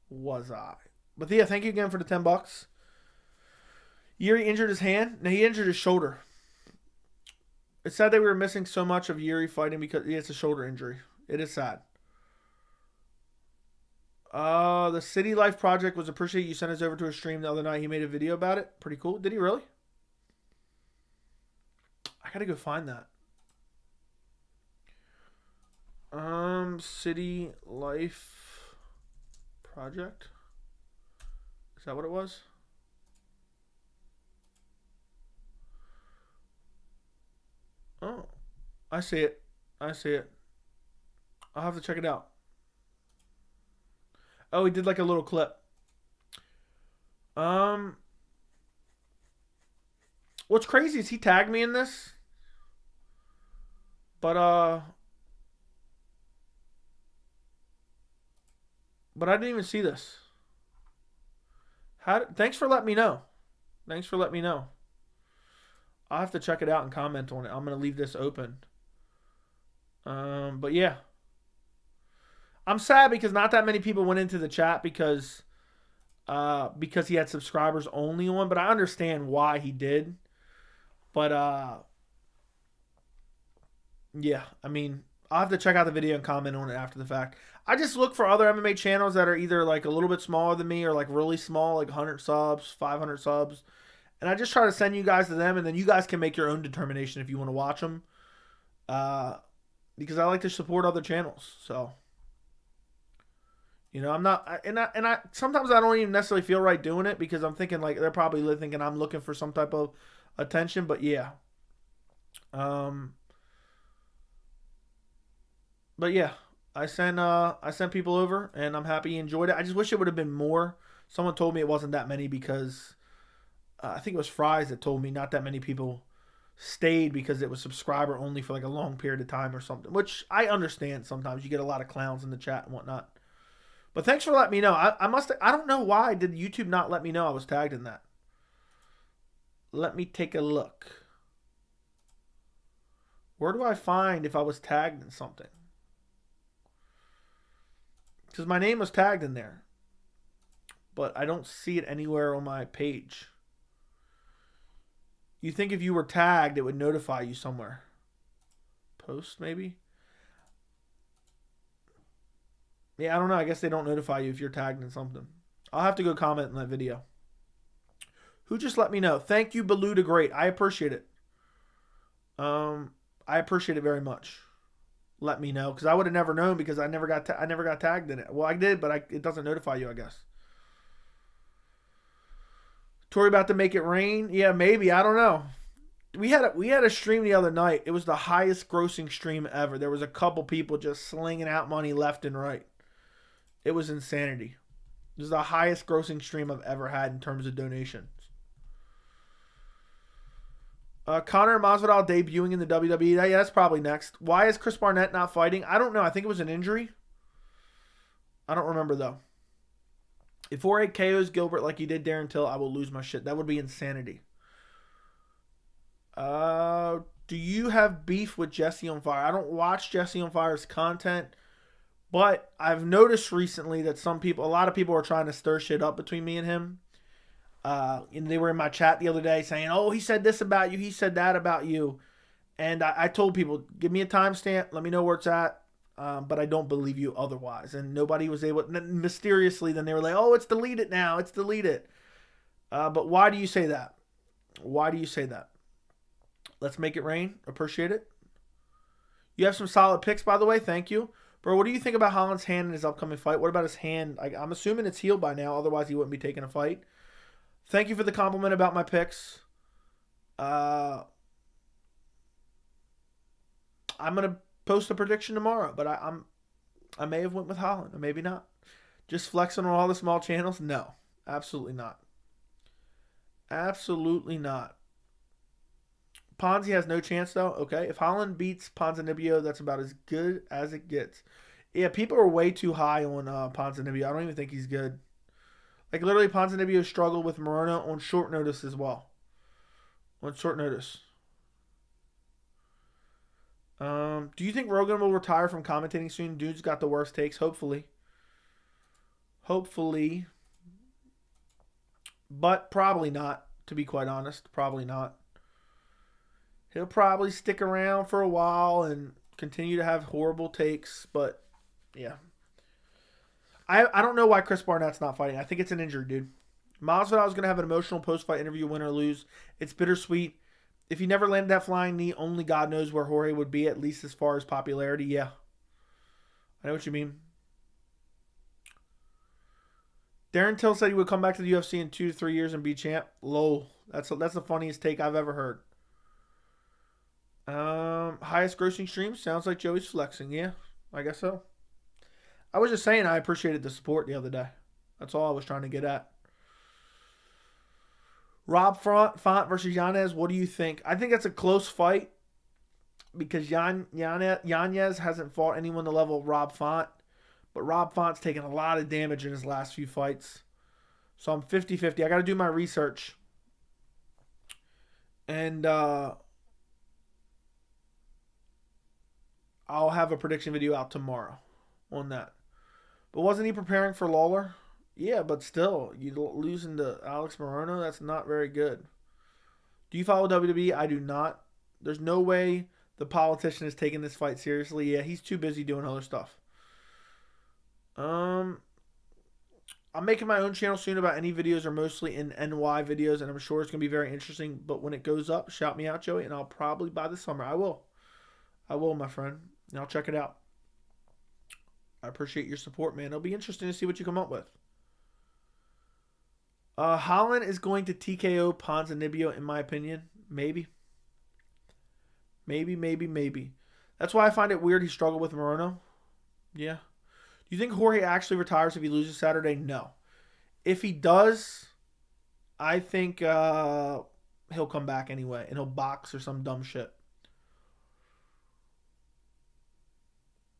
was I? But yeah, thank you again for the $10. Yuri injured his hand. No, he injured his shoulder. It's sad that we were missing so much of Yuri fighting because it's a shoulder injury. It is sad. The City Life Project was appreciated. You sent us over to a stream the other night. He made a video about it. Pretty cool. Did he really? I gotta go find that. City Life Project. Is that what it was? Oh, I see it. I see it. I'll have to check it out. Oh, he did like a little clip. Um, what's crazy is he tagged me in this, but but I didn't even see this. Thanks for letting me know. Thanks for letting me know. I'll have to check it out and comment on it. I'm gonna leave this open. But yeah, I'm sad because not that many people went into the chat because he had subscribers only on. But I understand why he did. But yeah, I mean, I'll have to check out the video and comment on it after the fact. I just look for other MMA channels that are either like a little bit smaller than me or like really small, like 100 subs, 500 subs. And I just try to send you guys to them, and then you guys can make your own determination if you want to watch them. Because I like to support other channels. So, you know, I'm not, and I sometimes I don't even necessarily feel right doing it because I'm thinking like they're probably thinking I'm looking for some type of attention. But yeah, but yeah, I sent people over, and I'm happy you enjoyed it. I just wish it would have been more. Someone told me it wasn't that many because I think it was Fries that told me not that many people stayed because it was subscriber only for like a long period of time or something, which I understand. Sometimes you get a lot of clowns in the chat and whatnot. But thanks for letting me know. I don't know why did YouTube not let me know I was tagged in that. Let me take a look. Where do I find if I was tagged in something? Because my name was tagged in there, but I don't see it anywhere on my page. You think if you were tagged, it would notify you somewhere? Post, maybe? Yeah, I don't know. I guess they don't notify you if you're tagged in something. I'll have to go comment in that video. Who just let me know? Thank you, Baloo the Great. I appreciate it. I appreciate it very much. Let me know, because I would have never known because I never got tagged in it. Well, I did, but it doesn't notify you, I guess. Tori about to make it rain? Yeah, maybe. I don't know. We had a stream the other night. It was the highest grossing stream ever. There was a couple people just slinging out money left and right. It was insanity. It was the highest grossing stream I've ever had in terms of donations. Conor Masvidal debuting in the WWE. Yeah, that's probably next. Why is Chris Barnett not fighting? I don't know. I think it was an injury. I don't remember, though. If 4-8 KOs Gilbert like he did Darren Till, I will lose my shit. That would be insanity. Do you have beef with Jesse on Fire? I don't watch Jesse on Fire's content, but I've noticed recently that a lot of people are trying to stir shit up between me and him. And they were in my chat the other day saying, oh, he said this about you, he said that about you. And I told people, give me a timestamp, let me know where it's at. But I don't believe you otherwise. And nobody was able, mysteriously, then they were like, oh, it's deleted now, it's deleted. But why do you say that? Why do you say that? Let's make it rain. Appreciate it. You have some solid picks, by the way. Thank you. Bro, what do you think about Holland's hand in his upcoming fight? What about his hand? I'm assuming it's healed by now. Otherwise, he wouldn't be taking a fight. Thank you for the compliment about my picks. I'm going to post a prediction tomorrow, but I may have went with Holland, or maybe not. Just flexing on all the small channels? No, absolutely not. Absolutely not. Ponzi has no chance, though. Okay, if Holland beats Ponzinibbio, that's about as good as it gets. Yeah, people are way too high on Ponzinibbio. I don't even think he's good. Like, literally, Ponzinibbio struggled with Moreno on short notice as well. On short notice. Do you think Rogan will retire from commentating soon? Dude's got the worst takes. Hopefully. Hopefully. But probably not, to be quite honest. Probably not. He'll probably stick around for a while and continue to have horrible takes. But, yeah. I don't know why Chris Barnett's not fighting. I think it's an injury, dude. Masvidal is going to have an emotional post-fight interview, win or lose. It's bittersweet. If he never landed that flying knee, only God knows where Jorge would be, at least as far as popularity. Yeah. I know what you mean. Darren Till said he would come back to the UFC in 2 to 3 years and be champ. Lol. That's the funniest take I've ever heard. Highest grossing stream? Sounds like Joey's flexing. Yeah, I guess so. I was just saying I appreciated the support the other day. That's all I was trying to get at. Rob Font versus Yanez. What do you think? I think it's a close fight because Yanez hasn't fought anyone the level of Rob Font. But Rob Font's taken a lot of damage in his last few fights. So I'm 50-50. I got to do my research. And I'll have a prediction video out tomorrow on that. But wasn't he preparing for Lawler? Yeah, but still, you losing to Alex Morono, that's not very good. Do you follow WWE? I do not. There's no way the politician is taking this fight seriously. Yeah, he's too busy doing other stuff. I'm making my own channel soon about any videos or mostly in NY videos, and I'm sure it's going to be very interesting. But when it goes up, shout me out, Joey, and I'll probably by the summer. I will, my friend, and I'll check it out. I appreciate your support, man. It'll be interesting to see what you come up with. Holland is going to TKO Ponzinibbio, in my opinion. Maybe. That's why I find it weird he struggled with Morono. Yeah. Do you think Jorge actually retires if he loses Saturday? No. If he does, I think he'll come back anyway, and he'll box or some dumb shit.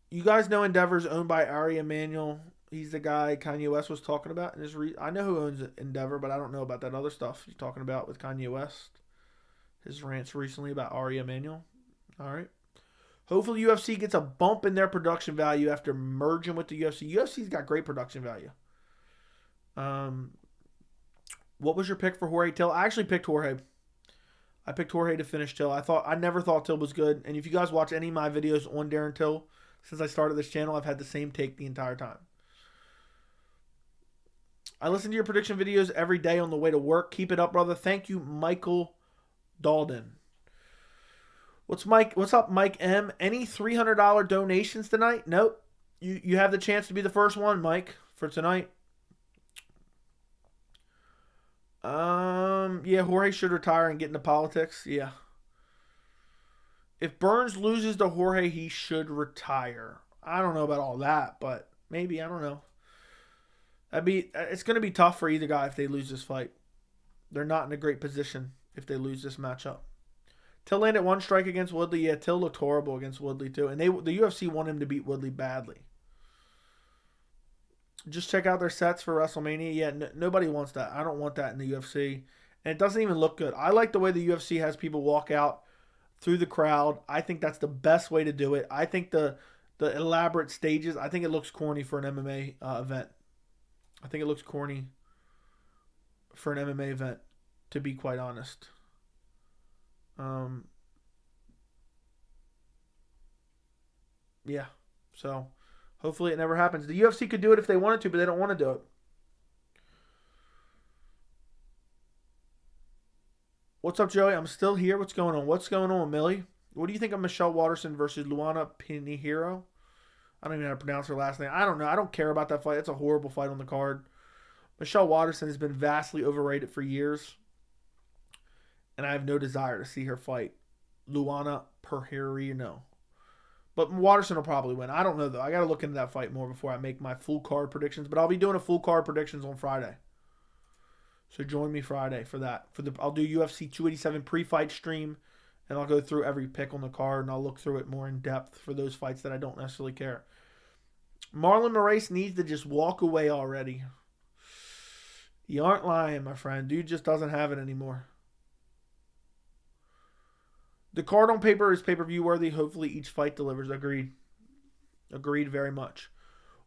You guys know Endeavor's owned by Ari Emanuel. He's the guy Kanye West was talking about. I know who owns Endeavor, but I don't know about that other stuff he's talking about with Kanye West. His rants recently about Ari Emanuel. All right. Hopefully UFC gets a bump in their production value after merging with the UFC. UFC's got great production value. What was your pick for Jorge Till? I actually picked Jorge. I picked Jorge to finish Till. I never thought Till was good. And if you guys watch any of my videos on Darren Till, since I started this channel, I've had the same take the entire time. I listen to your prediction videos every day on the way to work. Keep it up, brother. Thank you, Michael Dalden. What's up, Mike M? Any $300 donations tonight? Nope. You have the chance to be the first one, Mike, for tonight. Yeah, Jorge should retire and get into politics. Yeah. If Burns loses to Jorge, he should retire. I don't know about all that, but maybe. I don't know. It's going to be tough for either guy if they lose this fight. They're not in a great position if they lose this matchup. Till landed one strike against Woodley. Yeah, Till looked horrible against Woodley too. And the UFC want him to beat Woodley badly. Just check out their sets for WrestleMania. Yeah, nobody wants that. I don't want that in the UFC. And it doesn't even look good. I like the way the UFC has people walk out through the crowd. I think that's the best way to do it. I think the elaborate stages, I think it looks corny for an MMA event. I think it looks corny for an MMA event, to be quite honest. Yeah. So, hopefully it never happens. The UFC could do it if they wanted to, but they don't want to do it. What's up, Joey? I'm still here. What's going on, Millie? What do you think of Michelle Waterson versus Luana Pinheiro? I don't even know how to pronounce her last name. I don't know. I don't care about that fight. It's a horrible fight on the card. Michelle Waterson has been vastly overrated for years. And I have no desire to see her fight Luana Pinheiro. But Waterson will probably win. I don't know, though. I got to look into that fight more before I make my full card predictions. But I'll be doing a full card predictions on Friday. So join me Friday for that. I'll do UFC 287 pre-fight stream. And I'll go through every pick on the card. And I'll look through it more in depth for those fights that I don't necessarily care. Marlon Moraes needs to just walk away already. You aren't lying, my friend. Dude just doesn't have it anymore. The card on paper is pay-per-view worthy. Hopefully each fight delivers. Agreed. Agreed very much.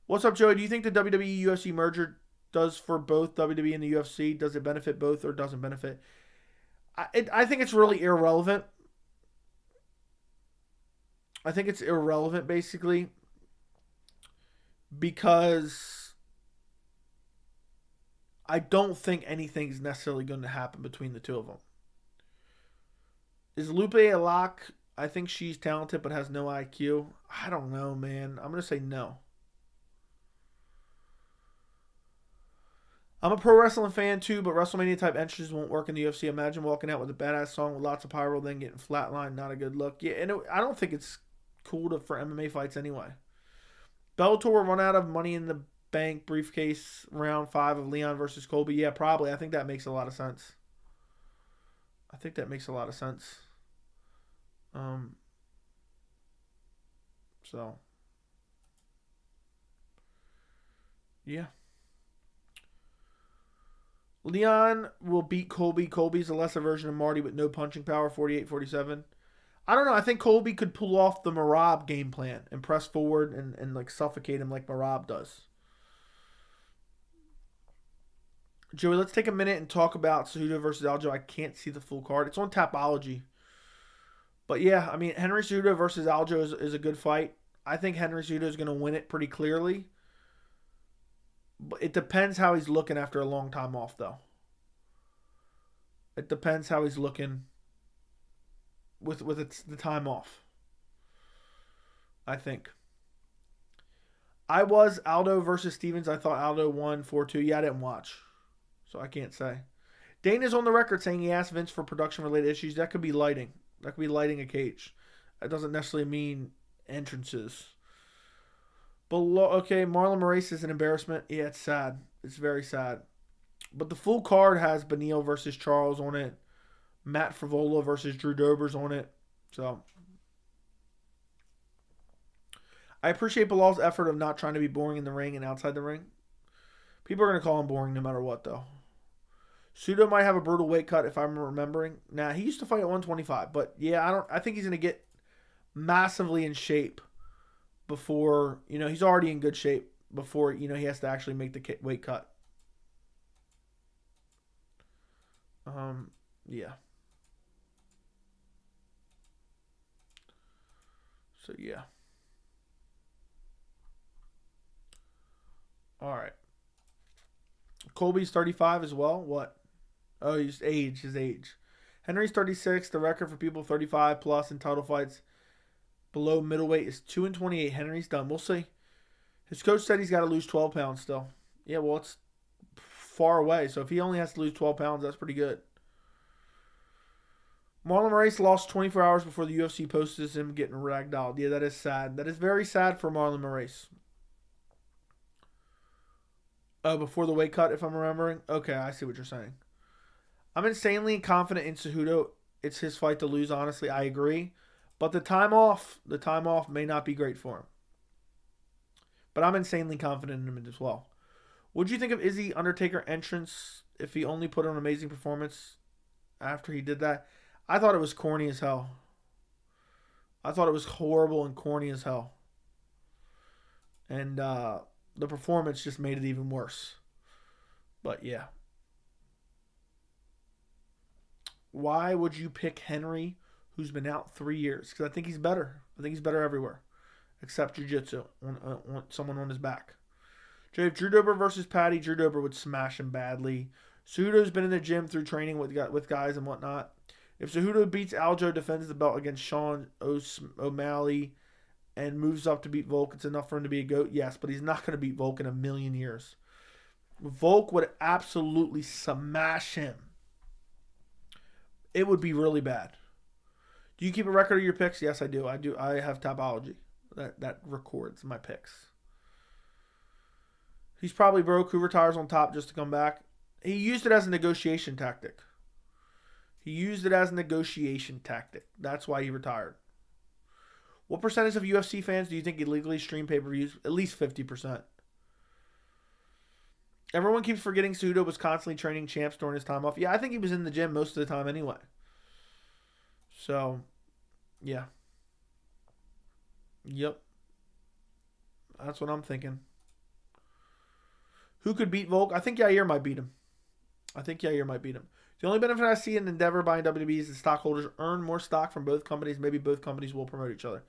What's up, Joey? Do you think the WWE UFC merger does for both WWE and the UFC? Does it benefit both or doesn't benefit? I think it's really irrelevant. I think it's irrelevant, basically, because I don't think anything's necessarily going to happen between the two of them. Is Lupe a lock? I think she's talented but has no IQ. I don't know, man. I'm going to say no. I'm a pro wrestling fan too, but WrestleMania type entrances won't work in the UFC. Imagine walking out with a badass song with lots of pyro, then getting flatlined. Not a good look. Yeah, and I don't think it's cool for MMA fights anyway. Bellator will run out of Money in the Bank briefcase round 5 of Leon versus Colby. Yeah, probably. I think that makes a lot of sense. So, yeah. Leon will beat Colby. Colby's a lesser version of Marty with no punching power, 48-47. I don't know. I think Colby could pull off the Marab game plan and press forward and like suffocate him like Marab does. Joey, let's take a minute and talk about Cejudo versus Aljo. I can't see the full card. It's on Tapology. But yeah, I mean, Henry Cejudo versus Aljo is a good fight. I think Henry Cejudo is going to win it pretty clearly. But it depends how he's looking after a long time off, though. It depends how he's looking with the time off. I think. I was Aldo versus Stevens. I thought Aldo won 4-2. Yeah, I didn't watch, so I can't say. Dana's on the record saying he asked Vince for production-related issues. That could be lighting. That could be lighting a cage. That doesn't necessarily mean entrances. Okay, Marlon Moraes is an embarrassment. Yeah, it's sad. It's very sad. But the full card has Benil versus Charles on it. Matt Frivola versus Drew Dobers on it. So, I appreciate Bilal's effort of not trying to be boring in the ring and outside the ring. People are going to call him boring no matter what, though. Cejudo might have a brutal weight cut if I'm remembering. Nah, he used to fight at 125. But, yeah, I think he's going to get massively in shape before, he's already in good shape before, he has to actually make the weight cut. Yeah. So, yeah. All right. Colby's 35 as well. What? Oh, his age. Henry's 36. The record for people 35 plus in title fights below middleweight is 2-28. Henry's done. We'll see. His coach said he's got to lose 12 pounds still. Yeah, well, it's far away. So if he only has to lose 12 pounds, that's pretty good. Marlon Moraes lost 24 hours before the UFC posted him getting ragdolled. Yeah, that is sad. That is very sad for Marlon Moraes. Oh, before the weight cut, if I'm remembering? Okay, I see what you're saying. I'm insanely confident in Cejudo. It's his fight to lose, honestly. I agree. But the time off may not be great for him. But I'm insanely confident in him as well. What do you think of Izzy Undertaker entrance if he only put on an amazing performance after he did that? I thought it was corny as hell. I thought it was horrible and corny as hell. And the performance just made it even worse. But yeah. Why would you pick Henry, who's been out 3 years? Because I think he's better. I think he's better everywhere. Except jiu-jitsu. Want someone on his back. Jay, if Drew Dober versus Patty, Drew Dober would smash him badly. Cejudo's been in the gym through training with guys and whatnot. If Cejudo beats Aljo, defends the belt against Sean O'Malley, and moves up to beat Volk, it's enough for him to be a GOAT? Yes, but he's not going to beat Volk in a million years. Volk would absolutely smash him. It would be really bad. Do you keep a record of your picks? Yes, I do. I have Tapology that records my picks. He's probably broke. Who retires on top just to come back? He used it as a negotiation tactic. That's why he retired. What percentage of UFC fans do you think illegally stream pay-per-views? At least 50%. Everyone keeps forgetting Cejudo was constantly training champs during his time off. Yeah, I think he was in the gym most of the time anyway. So, yeah. Yep. That's what I'm thinking. Who could beat Volk? I think Yair might beat him. The only benefit I see in Endeavor buying WWE is the stockholders earn more stock from both companies. Maybe both companies will promote each other.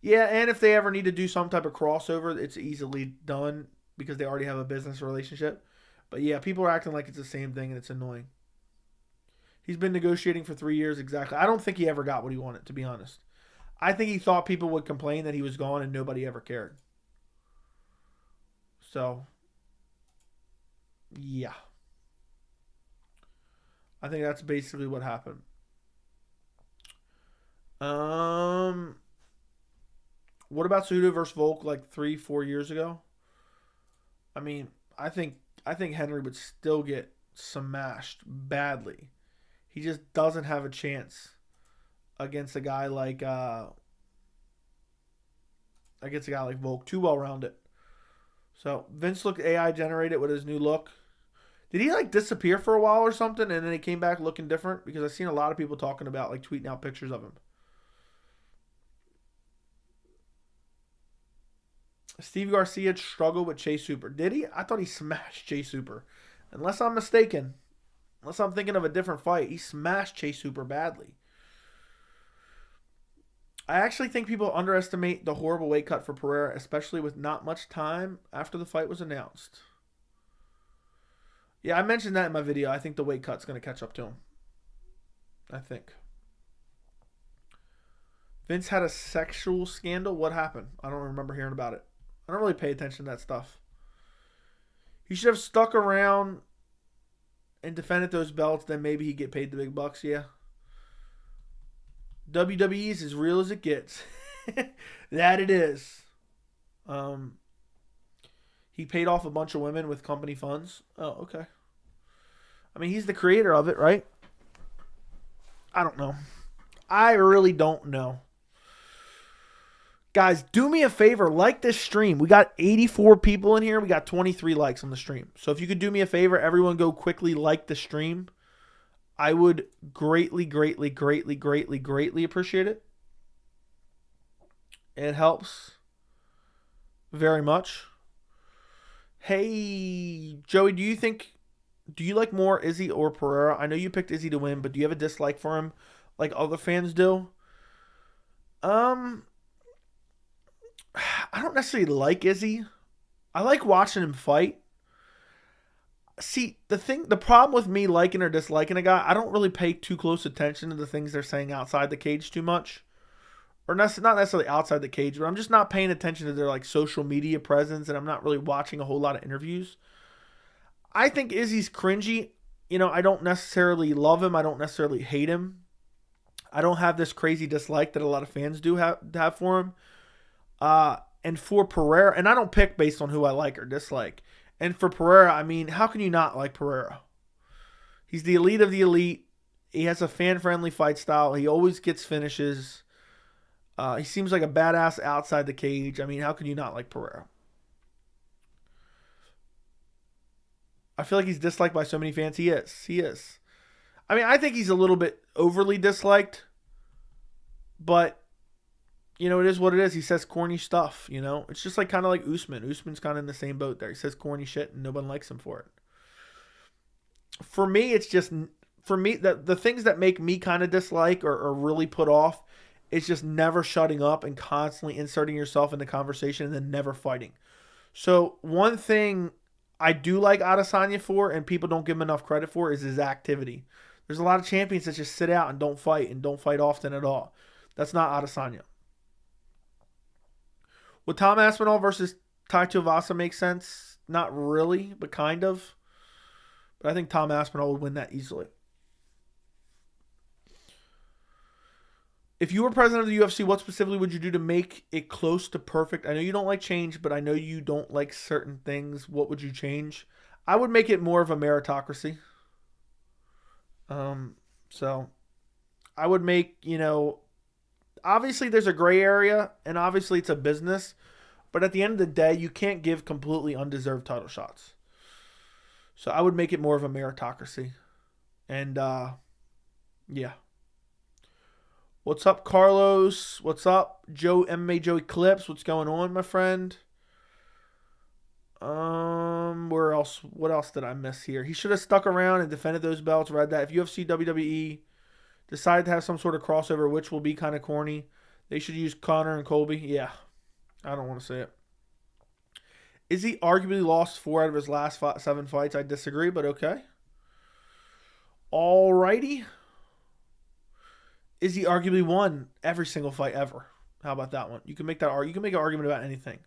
Yeah, and if they ever need to do some type of crossover, it's easily done because they already have a business relationship. But yeah, people are acting like it's the same thing, and it's annoying. He's been negotiating for 3 years exactly. I don't think he ever got what he wanted, to be honest. I think he thought people would complain that he was gone and nobody ever cared. So, yeah. I think that's basically what happened. What about Cejudo versus Volk like 3-4 years ago? I mean, I think Henry would still get smashed badly. He just doesn't have a chance against a guy like Volk. Too well rounded. So Vince looked AI generated with his new look. Did he like disappear for a while or something, and then he came back looking different? Because I've seen a lot of people talking about like tweeting out pictures of him. Steve Garcia struggled with Chase Hooper. Did he? I thought he smashed Chase Hooper. Unless I'm mistaken. Unless I'm thinking of a different fight. He smashed Chase Hooper badly. I actually think people underestimate the horrible weight cut for Pereira, especially with not much time after the fight was announced. Yeah, I mentioned that in my video. I think the weight cut's going to catch up to him. I think. Vince had a sexual scandal. What happened? I don't remember hearing about it. I don't really pay attention to that stuff. He should have stuck around and defended those belts. Then maybe he'd get paid the big bucks. Yeah. WWE's as real as it gets. That it is. He paid off a bunch of women with company funds. Oh, okay. I mean, he's the creator of it, right? I don't know. I really don't know. Guys, do me a favor. Like this stream. We got 84 people in here. We got 23 likes on the stream. So if you could do me a favor, everyone go quickly like the stream. I would greatly, greatly, greatly, greatly, greatly appreciate it. It helps very much. Hey, Joey, do you like more Izzy or Pereira? I know you picked Izzy to win, but do you have a dislike for him like other fans do? I don't necessarily like Izzy. I like watching him fight. See, the problem with me liking or disliking a guy, I don't really pay too close attention to the things they're saying outside the cage too much. Or not necessarily outside the cage, but I'm just not paying attention to their like social media presence, and I'm not really watching a whole lot of interviews. I think Izzy's cringy. You know, I don't necessarily love him. I don't necessarily hate him. I don't have this crazy dislike that a lot of fans do have for him. And for Pereira, and I don't pick based on who I like or dislike. And for Pereira, I mean, how can you not like Pereira? He's the elite of the elite. He has a fan-friendly fight style. He always gets finishes. He seems like a badass outside the cage. I mean, how can you not like Pereira? I feel like he's disliked by so many fans. He is. I mean, I think he's a little bit overly disliked. But, you know, it is what it is. He says corny stuff, you know. It's just like kind of like Usman. Usman's kind of in the same boat there. He says corny shit and no one likes him for it. For me, it's just, the things that make me kind of dislike or really put off is just never shutting up and constantly inserting yourself in the conversation and then never fighting. So one thing I do like Adesanya for, and people don't give him enough credit for, is his activity. There's a lot of champions that just sit out and don't fight often at all. That's not Adesanya. Would Tom Aspinall versus Tai Tuivasa make sense? Not really, but kind of. But I think Tom Aspinall would win that easily. If you were president of the UFC, what specifically would you do to make it close to perfect? I know you don't like change, but I know you don't like certain things. What would you change? I would make it more of a meritocracy. So I would make, you know, obviously there's a gray area and obviously it's a business, but at the end of the day, you can't give completely undeserved title shots. So I would make it more of a meritocracy. And, yeah. What's up, Carlos? What's up, MMA Joe Eclipse? What's going on, my friend? Where else? What else did I miss here? He should have stuck around and defended those belts. Read that. If UFC, WWE decide to have some sort of crossover, which will be kind of corny, they should use Conor and Colby. Yeah, I don't want to say it. Is he arguably lost 4 out of his last 7 fights? I disagree, but okay. Alrighty. Is he arguably won every single fight ever? How about that one? You can make that. You can make an argument about anything.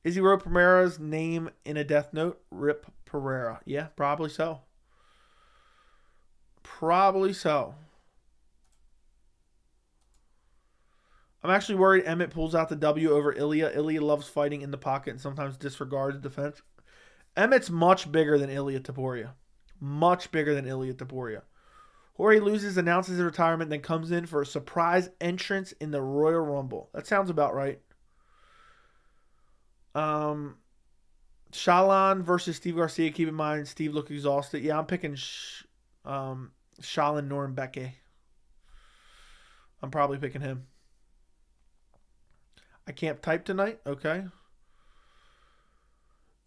Is he wrote Pereira's name in a death note? Rip Pereira. Yeah, probably so. Probably so. I'm actually worried Emmett pulls out the W over Ilya. Ilya loves fighting in the pocket and sometimes disregards defense. Emmett's much bigger than Ilya Taporia. Much bigger than Ilya Taporia. Jorge loses, announces his retirement, then comes in for a surprise entrance in the Royal Rumble. That sounds about right. Shalan versus Steve Garcia. Keep in mind, Steve looked exhausted. Yeah, I'm picking Shalan Norenbeke. I'm probably picking him. I can't type tonight. Okay.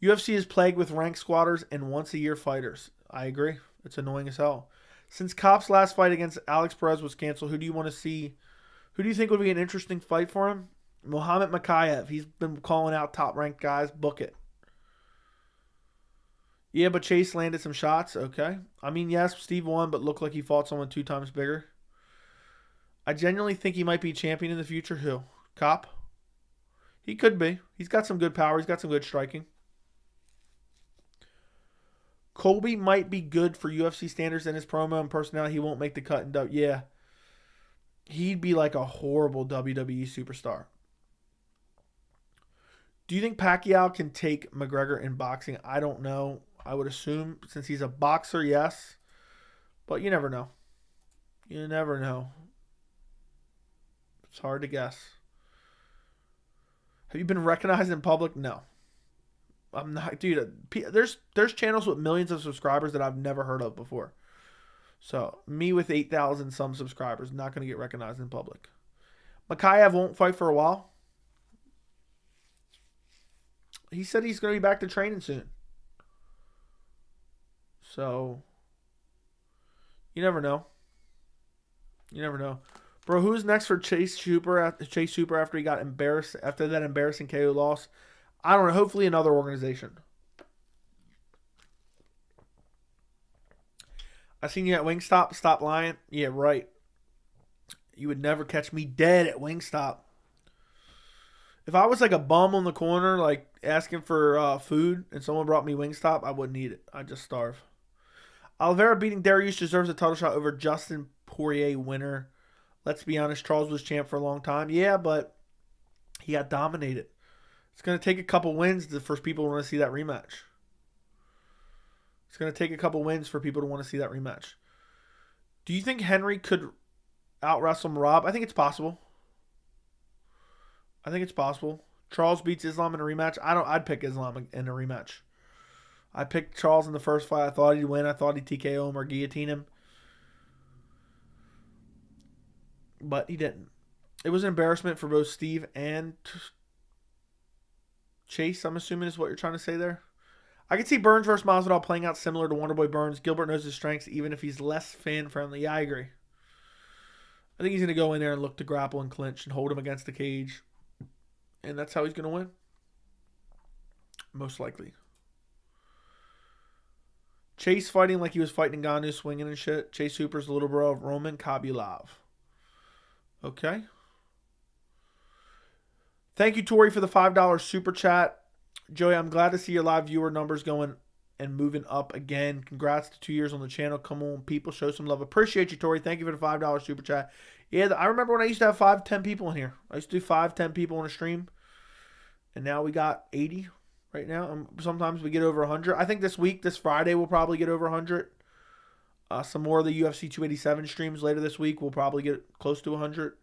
UFC is plagued with rank squatters and once-a-year fighters. I agree. It's annoying as hell. Since Kop's last fight against Alex Pereira was canceled, who do you want to see? Who do you think would be an interesting fight for him? Mohamed Makayev. He's been calling out top-ranked guys. Book it. Yeah, but Chase landed some shots. Okay. I mean, yes, Steve won, but looked like he fought someone 2 times bigger. I genuinely think he might be champion in the future. Who? Kop? He could be. He's got some good power. He's got some good striking. Colby might be good for UFC standards in his promo and personality. He won't make the cut. Yeah. He'd be like a horrible WWE superstar. Do you think Pacquiao can take McGregor in boxing? I don't know. I would assume since he's a boxer, yes. But you never know. You never know. It's hard to guess. Have you been recognized in public? No. I'm not, dude. There's channels with millions of subscribers that I've never heard of before. So me with 8,000 some subscribers, not going to get recognized in public. Makayev won't fight for a while. He said he's going to be back to training soon. So you never know. You never know. Bro, who's next for Chase Super after he got embarrassed after that embarrassing KO loss? I don't know. Hopefully another organization. I seen you at Wingstop. Stop lying. Yeah, right. You would never catch me dead at Wingstop. If I was like a bum on the corner, like asking for food, and someone brought me Wingstop, I wouldn't eat it. I'd just starve. Oliveira beating Dariush deserves a title shot over Justin Poirier winner. Let's be honest, Charles was champ for a long time. Yeah, but he got dominated. It's going to take a couple wins for people to want to see that rematch. It's going to take a couple wins for people to want to see that rematch. Do you think Henry could out-wrestle Rob? I think it's possible. Charles beats Islam in a rematch. I'd pick Islam in a rematch. I picked Charles in the first fight. I thought he'd win. I thought he'd TKO him or guillotine him. But he didn't. It was an embarrassment for both Steve and Chase, I'm assuming is what you're trying to say there. I could see Burns versus Masvidal playing out similar to Wonderboy Burns. Gilbert knows his strengths even if he's less fan-friendly. Yeah, I agree. I think he's going to go in there and look to grapple and clinch and hold him against the cage. And that's how he's going to win. Most likely. Chase fighting like he was fighting Ngannou, swinging and shit. Chase Hooper's the little bro of Roman Khabibulov. Okay. Thank you, Tori, for the $5 super chat. Joey, I'm glad to see your live viewer numbers going and moving up again. Congrats to 2 years on the channel. Come on, people, show some love. Appreciate you, Tori. Thank you for the $5 super chat. Yeah, I remember when I used to have 5, 10 people in here. I used to do 5, 10 people on a stream. And now we got 80 right now. Sometimes we get over 100. I think this Friday, we'll probably get over 100. Some more of the UFC 287 streams later this week. We'll probably get close to 100.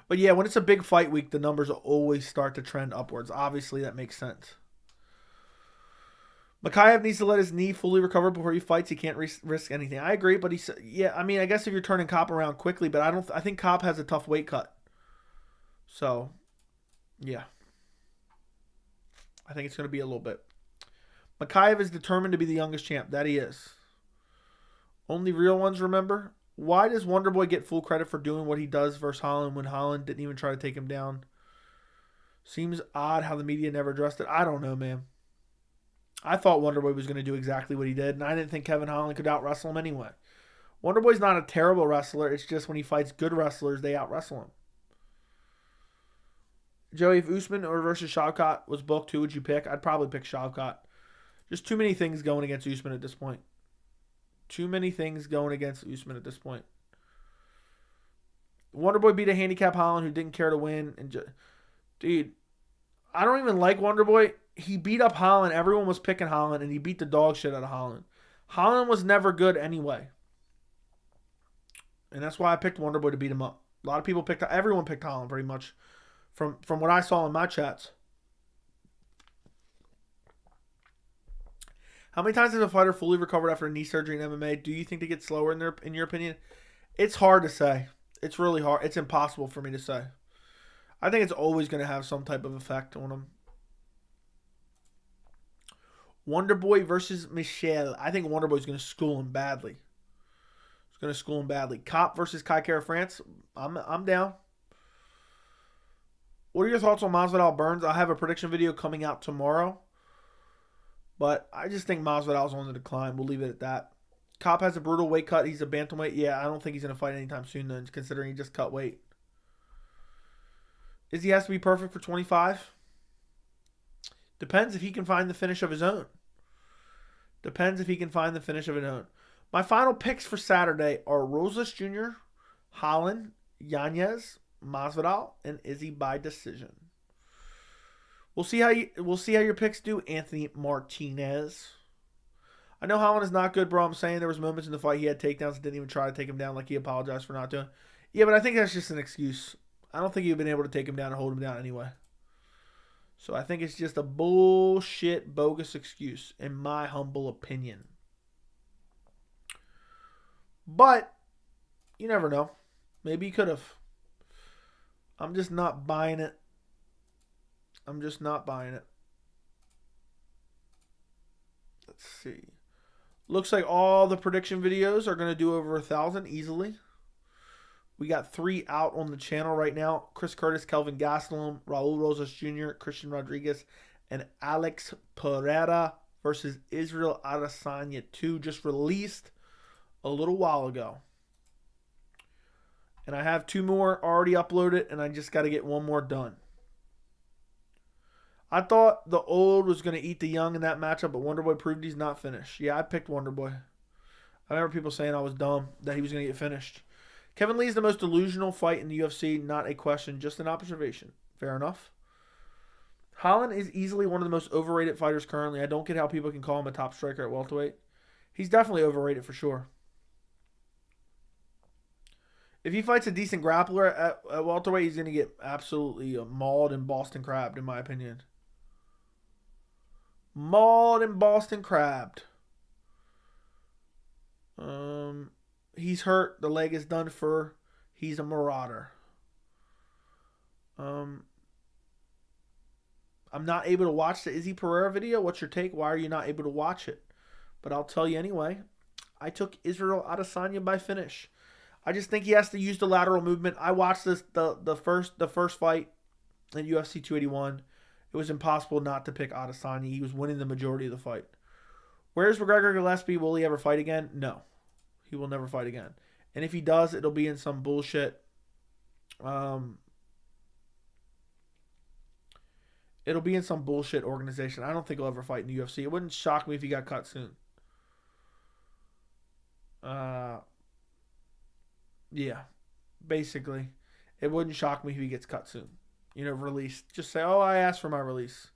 But yeah, when it's a big fight week, the numbers always start to trend upwards. Obviously, that makes sense. Makayev needs to let his knee fully recover before he fights. He can't risk anything. I agree, but I guess if you're turning Kop around quickly, but I think Kop has a tough weight cut. So, yeah. I think it's going to be a little bit. Makayev is determined to be the youngest champ. That he is. Only real ones remember. Why does Wonderboy get full credit for doing what he does versus Holland when Holland didn't even try to take him down? Seems odd how the media never addressed it. I don't know, man. I thought Wonderboy was going to do exactly what he did, and I didn't think Kevin Holland could out-wrestle him anyway. Wonderboy's not a terrible wrestler. It's just when he fights good wrestlers, they out-wrestle him. Joey, if Usman or versus Shavkat was booked, who would you pick? I'd probably pick Shavkat. Just too many things going against Usman at this point. Too many things going against Usman at this point. Wonderboy beat a handicap Holland who didn't care to win. Dude, I don't even like Wonderboy. He beat up Holland. Everyone was picking Holland, and he beat the dog shit out of Holland. Holland was never good anyway. And that's why I picked Wonderboy to beat him up. A lot of people everyone picked Holland pretty much from what I saw in my chats. How many times has a fighter fully recovered after a knee surgery in MMA? Do you think they get slower in your opinion? It's hard to say. It's really hard. It's impossible for me to say. I think it's always going to have some type of effect on them. Wonderboy versus Michelle. I think Wonderboy's going to school him badly. He's going to school him badly. Cop versus Kai Kara France. I'm down. What are your thoughts on Masvidal Burns? I have a prediction video coming out tomorrow. But I just think Masvidal's on the decline. We'll leave it at that. Cop has a brutal weight cut. He's a bantamweight. Yeah, I don't think he's going to fight anytime soon, then, considering he just cut weight. Is he has to be perfect for 25? Depends if he can find the finish of his own. My final picks for Saturday are Rosas Jr., Holland, Yanez, Masvidal, and Izzy by decision. We'll see how your picks do, Anthony Martinez. I know Holland is not good, bro. I'm saying there was moments in the fight he had takedowns and didn't even try to take him down like he apologized for not doing. Yeah, but I think that's just an excuse. I don't think you've been able to take him down and hold him down anyway. So I think it's just a bullshit, bogus excuse, in my humble opinion. But you never know. Maybe he could have. I'm just not buying it. Let's see. Looks like all the prediction videos are going to do over 1,000 easily. We got 3 out on the channel right now. Chris Curtis, Kelvin Gastelum, Raul Rosas Jr., Christian Rodriguez, and Alex Pereira versus Israel Adesanya 2 just released a little while ago. And I have 2 more already uploaded, and I just got to get 1 more done. I thought the old was going to eat the young in that matchup, but Wonderboy proved he's not finished. Yeah, I picked Wonderboy. I remember people saying I was dumb, that he was going to get finished. Kevin Lee is the most delusional fight in the UFC, not a question, just an observation. Fair enough. Holland is easily one of the most overrated fighters currently. I don't get how people can call him a top striker at welterweight. He's definitely overrated for sure. If he fights a decent grappler at welterweight, he's going to get absolutely mauled and Boston crabbed, in my opinion. Mauled and Boston crabbed. He's hurt. The leg is done for. He's a marauder. I'm not able to watch the Izzy Pereira video. What's your take? Why are you not able to watch it? But I'll tell you anyway. I took Israel Adesanya by finish. I just think he has to use the lateral movement. I watched the first fight in UFC 281. It was impossible not to pick Adesanya. He was winning the majority of the fight. Where's McGregor Gillespie? Will he ever fight again? No. He will never fight again. And if he does, it'll be in some bullshit. It'll be in some bullshit organization. I don't think he'll ever fight in the UFC. It wouldn't shock me if he got cut soon. Yeah. Basically. It wouldn't shock me if he gets cut soon. Released. Just say, oh, I asked for my release.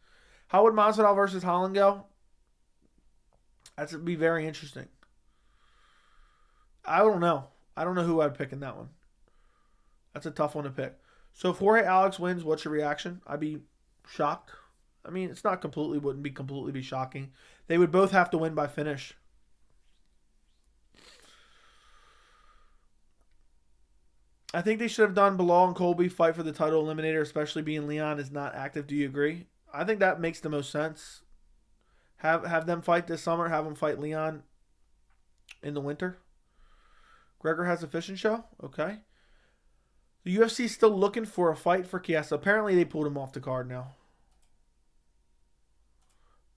How would Masvidal versus Holland go? That's be very interesting. I don't know. I don't know who I'd pick in that one. That's a tough one to pick. So if Jorge Alex wins, what's your reaction? I'd be shocked. I mean, it's not completely, wouldn't be completely be shocking. They would both have to win by finish. I think they should have done Bilal and Colby fight for the title eliminator, especially being Leon is not active. Do you agree? I think that makes the most sense. Have them fight this summer. Have them fight Leon in the winter. Gregor has a fishing show. Okay. The UFC is still looking for a fight for Chiesa. Apparently, they pulled him off the card now.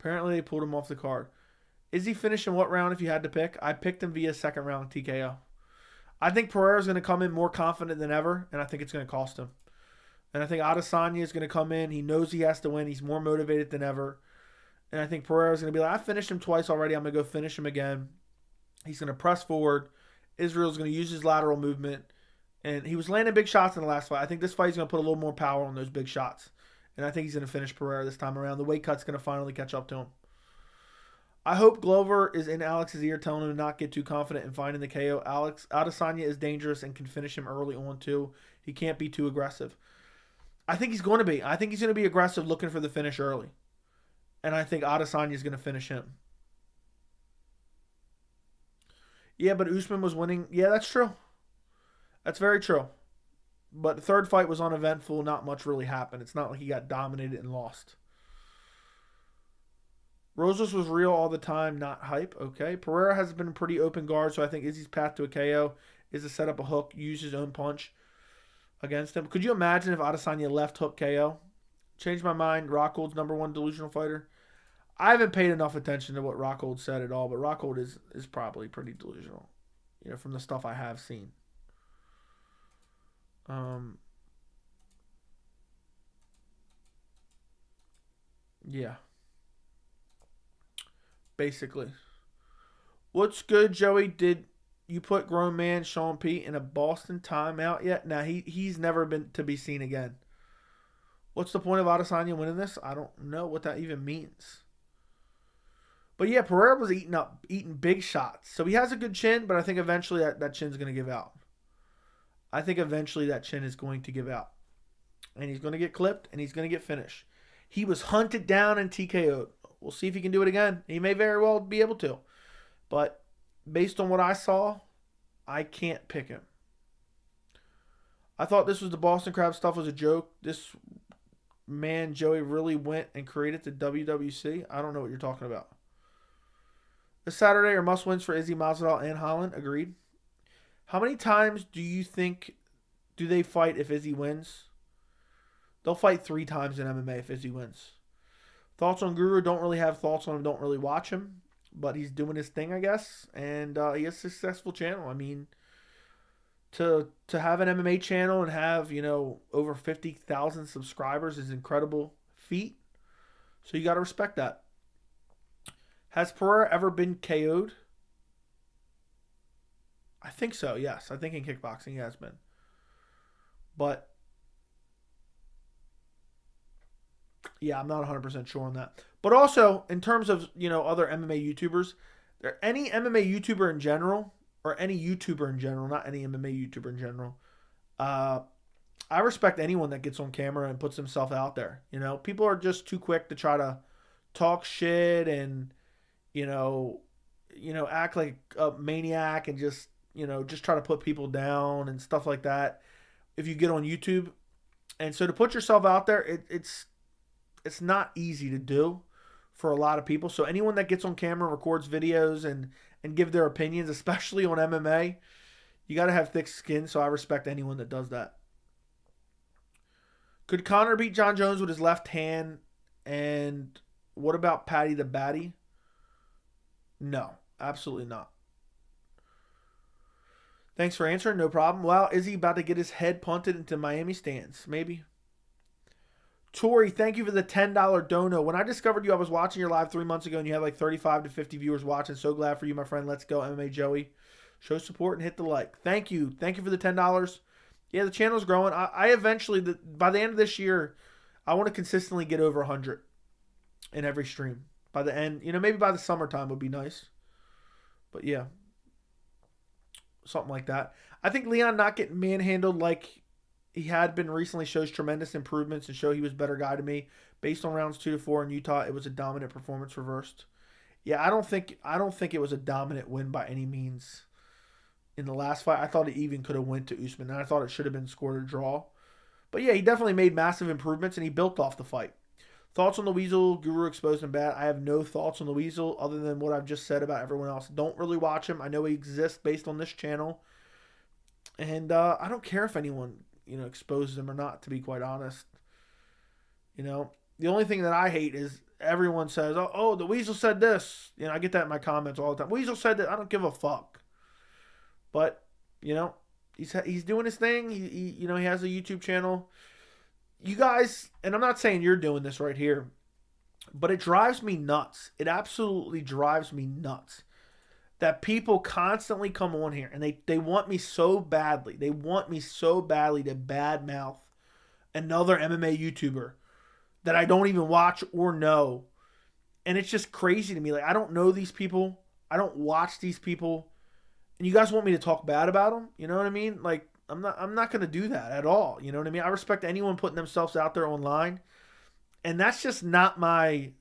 Apparently, they pulled him off the card. Is he finishing what round if you had to pick? I picked him via second round TKO. I think Pereira's going to come in more confident than ever, and I think it's going to cost him. And I think Adesanya is going to come in. He knows he has to win. He's more motivated than ever. And I think Pereira's going to be like, I finished him twice already. I'm going to go finish him again. He's going to press forward. Israel's going to use his lateral movement. And he was landing big shots in the last fight. I think this fight is going to put a little more power on those big shots. And I think he's going to finish Pereira this time around. The weight cut's going to finally catch up to him. I hope Glover is in Alex's ear telling him to not get too confident in finding the KO. Adesanya is dangerous and can finish him early on too. He can't be too aggressive. I think he's going to be. I think he's going to be aggressive looking for the finish early. And I think Adesanya is going to finish him. Yeah, but Usman was winning. Yeah, that's true. That's very true. But the third fight was uneventful. Not much really happened. It's not like he got dominated and lost. Rosas was real all the time, not hype. Okay. Pereira has been a pretty open guard, so I think Izzy's path to a KO is to set up a hook, use his own punch against him. Could you imagine if Adesanya left hook KO? Changed my mind. Rockhold's #1 delusional fighter. I haven't paid enough attention to what Rockhold said at all, but Rockhold is probably pretty delusional, from the stuff I have seen. Yeah. Basically. What's good, Joey? Did you put grown man Sean Pete in a Boston timeout yet? Nah, he's never been to be seen again. What's the point of Adesanya winning this? I don't know what that even means. But yeah, Pereira was eating big shots. So he has a good chin, but I think eventually that chin's going to give out. I think eventually that chin is going to give out. And he's going to get clipped, and he's going to get finished. He was hunted down and TKO'd. We'll see if he can do it again. He may very well be able to. But based on what I saw, I can't pick him. I thought this was the Boston Crab stuff was a joke. This man, Joey, really went and created the WWC. I don't know what you're talking about. This Saturday are must-wins for Izzy, Masvidal, and Holland. Agreed. How many times do you think do they fight if Izzy wins? They'll fight 3 times in MMA if Izzy wins. Thoughts on Guru? Don't really have thoughts on him. Don't really watch him. But he's doing his thing, I guess. And he has a successful channel. I mean, to have an MMA channel and have, over 50,000 subscribers is an incredible feat. So you got to respect that. Has Pereira ever been KO'd? I think so, yes. I think in kickboxing he has been. But yeah, I'm not 100% sure on that. But also, in terms of, other MMA YouTubers, any MMA YouTuber in general, or any YouTuber in general, not any MMA YouTuber in general, I respect anyone that gets on camera and puts himself out there. People are just too quick to try to talk shit and, act like a maniac and just try to put people down and stuff like that if you get on YouTube. And so to put yourself out there, it's not easy to do for a lot of people. So anyone that gets on camera, records videos and give their opinions, especially on MMA, you got to have thick skin. So I respect anyone that does that. Could Conor beat John Jones with his left hand? And what about Paddy the Batty? No, absolutely not. Thanks for answering. No problem. Well, is he about to get his head punted into Miami stands? Maybe. Tori, thank you for the $10 dono. When I discovered you, I was watching your live 3 months ago, and you had like 35 to 50 viewers watching. So glad for you, my friend. Let's go, MMA Joey. Show support and hit the like. Thank you. Thank you for the $10. Yeah, the channel's growing. I eventually, by the end of this year, I want to consistently get over 100 in every stream. By the end, maybe by the summertime would be nice. But yeah, something like that. I think Leon not getting manhandled like he had been recently shows tremendous improvements and show he was a better guy to me. Based on rounds 2 to 4 in Utah, it was a dominant performance reversed. Yeah, I don't think it was a dominant win by any means. In the last fight, I thought it even could have went to Usman, and I thought it should have been scored a draw. But yeah, he definitely made massive improvements, and he built off the fight. Thoughts on the Weasel? Guru exposed him bad. I have no thoughts on the Weasel other than what I've just said about everyone else. Don't really watch him. I know he exists based on this channel. And I don't care if anyone, exposes him or not, to be quite honest. The only thing that I hate is everyone says, oh, the Weasel said this. I get that in my comments all the time. Weasel said that. I don't give a fuck. But, he's doing his thing. He has a YouTube channel. You guys, and I'm not saying you're doing this right here, but it drives me nuts. It absolutely drives me nuts that people constantly come on here and they want me so badly. They want me so badly to badmouth another MMA YouTuber that I don't even watch or know. And it's just crazy to me. Like, I don't know these people. I don't watch these people. And you guys want me to talk bad about them? You know what I mean? Like, I'm not going to do that at all. You know what I mean? I respect anyone putting themselves out there online. And that's just not my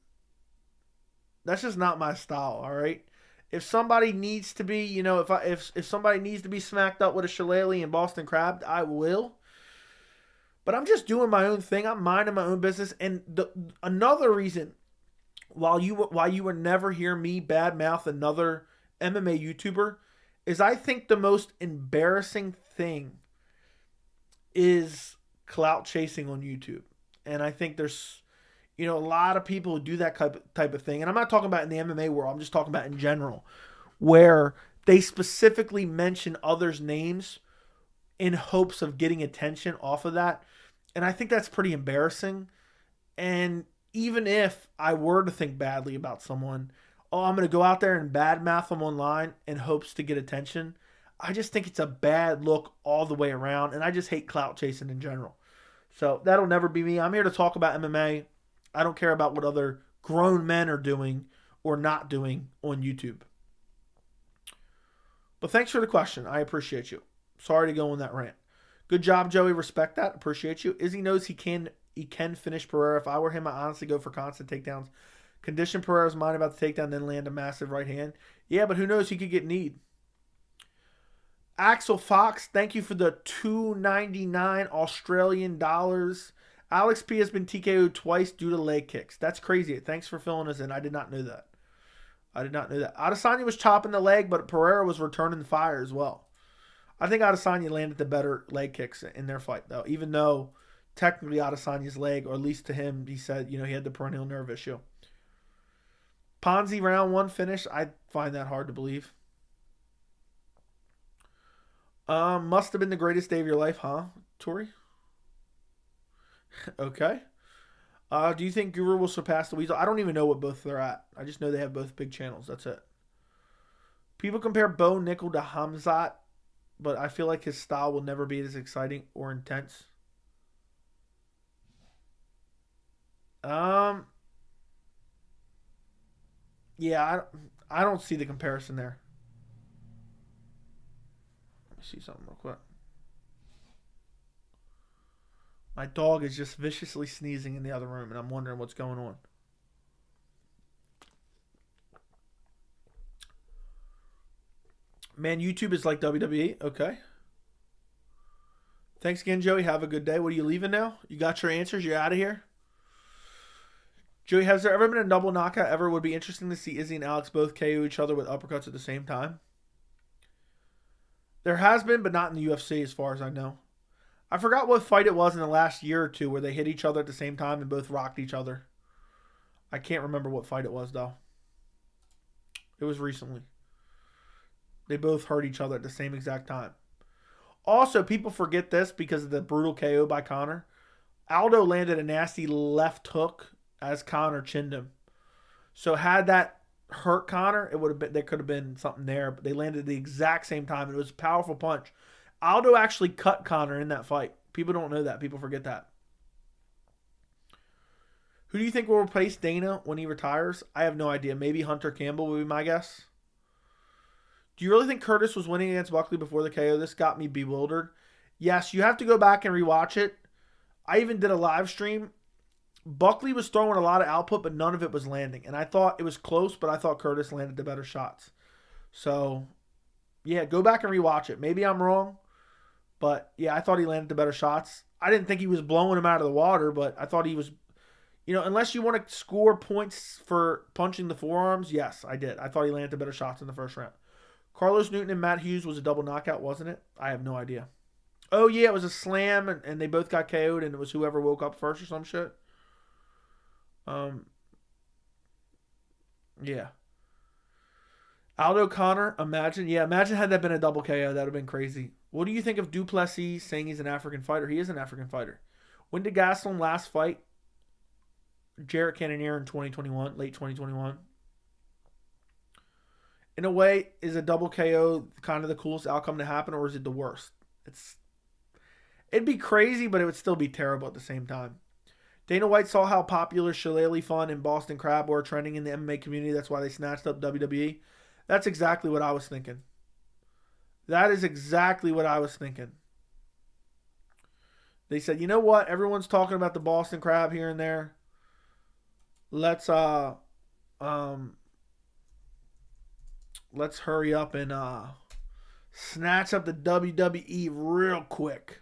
style, all right? If somebody needs to be, if somebody needs to be smacked up with a shillelagh and Boston Crab, I will. But I'm just doing my own thing. I'm minding my own business. And another reason why you would never hear me badmouth another MMA YouTuber is I think the most embarrassing thing is clout chasing on YouTube. And I think there's, a lot of people who do that type of thing. And I'm not talking about in the MMA world. I'm just talking about in general, where they specifically mention others' names in hopes of getting attention off of that. And I think that's pretty embarrassing. And even if I were to think badly about someone, I'm going to go out there and badmouth them online in hopes to get attention. I just think it's a bad look all the way around. And I just hate clout chasing in general. So that'll never be me. I'm here to talk about MMA. I don't care about what other grown men are doing or not doing on YouTube. But thanks for the question. I appreciate you. Sorry to go on that rant. Good job, Joey. Respect that. Appreciate you. Izzy knows he can finish Pereira. If I were him, I'd honestly go for constant takedowns. Condition Pereira's mind about the takedown, then land a massive right hand. Yeah, but who knows? He could get kneed. Axel Fox, thank you for the $2.99 Australian dollars. Alex P has been TKO'd twice due to leg kicks. That's crazy. Thanks for filling us in. I did not know that. Adesanya was chopping the leg, but Pereira was returning the fire as well. I think Adesanya landed the better leg kicks in their fight, though, even though technically Adesanya's leg, or at least to him, he said, he had the perennial nerve issue. Ponzi round 1 finish. I find that hard to believe. Must have been the greatest day of your life, huh, Tori? Okay. Do you think Guru will surpass the Weasel? I don't even know what both they're at. I just know they have both big channels. That's it. People compare Bo Nickal to Hamzat, but I feel like his style will never be as exciting or intense. Yeah, I don't see the comparison there. Let me see something real quick. My dog is just viciously sneezing in the other room, and I'm wondering what's going on. Man, YouTube is like WWE. Okay. Thanks again, Joey. Have a good day. What are you leaving now? You got your answers? You're out of here? Joey, has there ever been a double knockout ever? Would be interesting to see Izzy and Alex both KO each other with uppercuts at the same time. There has been, but not in the UFC as far as I know. I forgot what fight it was in the last year or two where they hit each other at the same time and both rocked each other. I can't remember what fight it was, though. It was recently. They both hurt each other at the same exact time. Also, people forget this because of the brutal KO by Conor. Aldo landed a nasty left hook as Conor chinned him. So had that hurt Conor, there could have been something there, but they landed at the exact same time. It was a powerful punch. Aldo actually cut Conor in that fight. People don't know that. People forget that. Who do you think will replace Dana when he retires? I have no idea. Maybe Hunter Campbell would be my guess. Do you really think Curtis was winning against Buckley before the KO? This got me bewildered. Yes, you have to go back and rewatch it. I even did a live stream. Buckley was throwing a lot of output, but none of it was landing. And I thought it was close, but I thought Curtis landed the better shots. So, yeah, go back and rewatch it. Maybe I'm wrong. But, yeah, I thought he landed the better shots. I didn't think he was blowing him out of the water, but I thought he was, unless you want to score points for punching the forearms, yes, I did. I thought he landed the better shots in the first round. Carlos Newton and Matt Hughes was a double knockout, wasn't it? I have no idea. Oh, yeah, it was a slam, and they both got KO'd, and it was whoever woke up first or some shit. Um, yeah. Aldo Connor, imagine. Yeah, imagine had that been a double KO. That would have been crazy. What do you think of Duplessis saying he's an African fighter? He is an African fighter. When did Gastelum last fight Jarrett Cannonier in 2021, late 2021? In a way, is a double KO kind of the coolest outcome to happen, or is it the worst? It'd be crazy, but it would still be terrible at the same time. Dana White saw how popular Shillelagh Fun and Boston Crab were trending in the MMA community. That's why they snatched up WWE. That's exactly what I was thinking. That is exactly what I was thinking. They said, you know what? Everyone's talking about the Boston Crab here and there. Let's hurry up and snatch up the WWE real quick.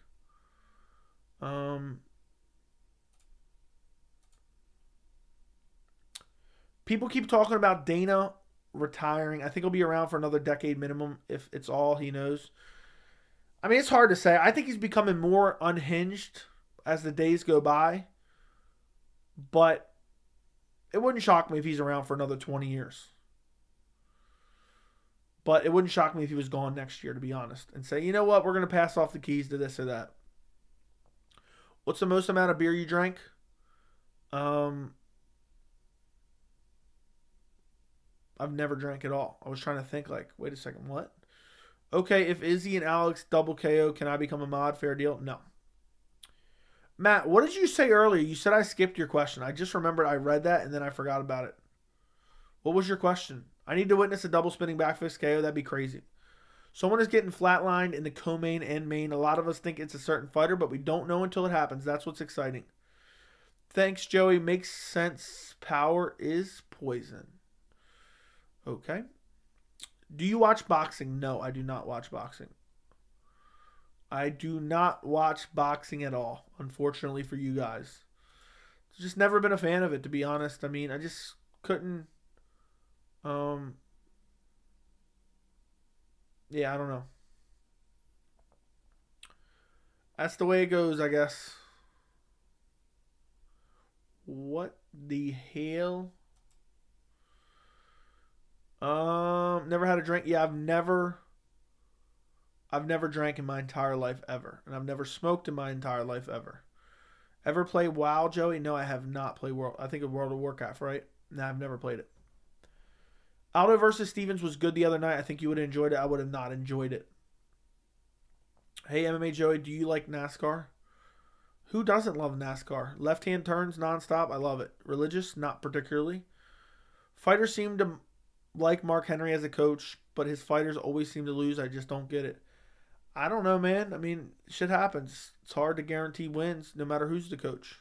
People keep talking about Dana retiring. I think he'll be around for another decade minimum if it's all he knows. I mean, it's hard to say. I think he's becoming more unhinged as the days go by. But it wouldn't shock me if he's around for another 20 years. But it wouldn't shock me if he was gone next year, to be honest. And say, you know what? We're going to pass off the keys to this or that. What's the most amount of beer you drank? I've never drank at all. I was trying to think like, wait a second, what? Okay, if Izzy and Alex double KO, can I become a mod? Fair deal? No. Matt, what did you say earlier? You said I skipped your question. I just remembered I read that and then I forgot about it. What was your question? I need to witness a double spinning back fist KO. That'd be crazy. Someone is getting flatlined in the co-main and main. A lot of us think it's a certain fighter, but we don't know until it happens. That's what's exciting. Thanks, Joey. Makes sense. Power is poison. Okay. Do you watch boxing? No, I do not watch boxing. I do not watch boxing at all, unfortunately for you guys. Just never been a fan of it, to be honest. I mean, I just couldn't. Yeah, I don't know. That's the way it goes, I guess. What the hell? Never had a drink. Yeah, I've never drank in my entire life ever. And I've never smoked in my entire life ever. Ever play WoW, Joey? No, I have not played I think of World of Warcraft, right? No, I've never played it. Aldo versus Stevens was good the other night. I think you would have enjoyed it. I would have not enjoyed it. Hey, MMA Joey, do you like NASCAR? Who doesn't love NASCAR? Left-hand turns nonstop. I love it. Religious? Not particularly. Fighters seem to like Mark Henry as a coach, but his fighters always seem to lose. I just don't get it. I don't know, man. I mean, shit happens. It's hard to guarantee wins no matter who's the coach.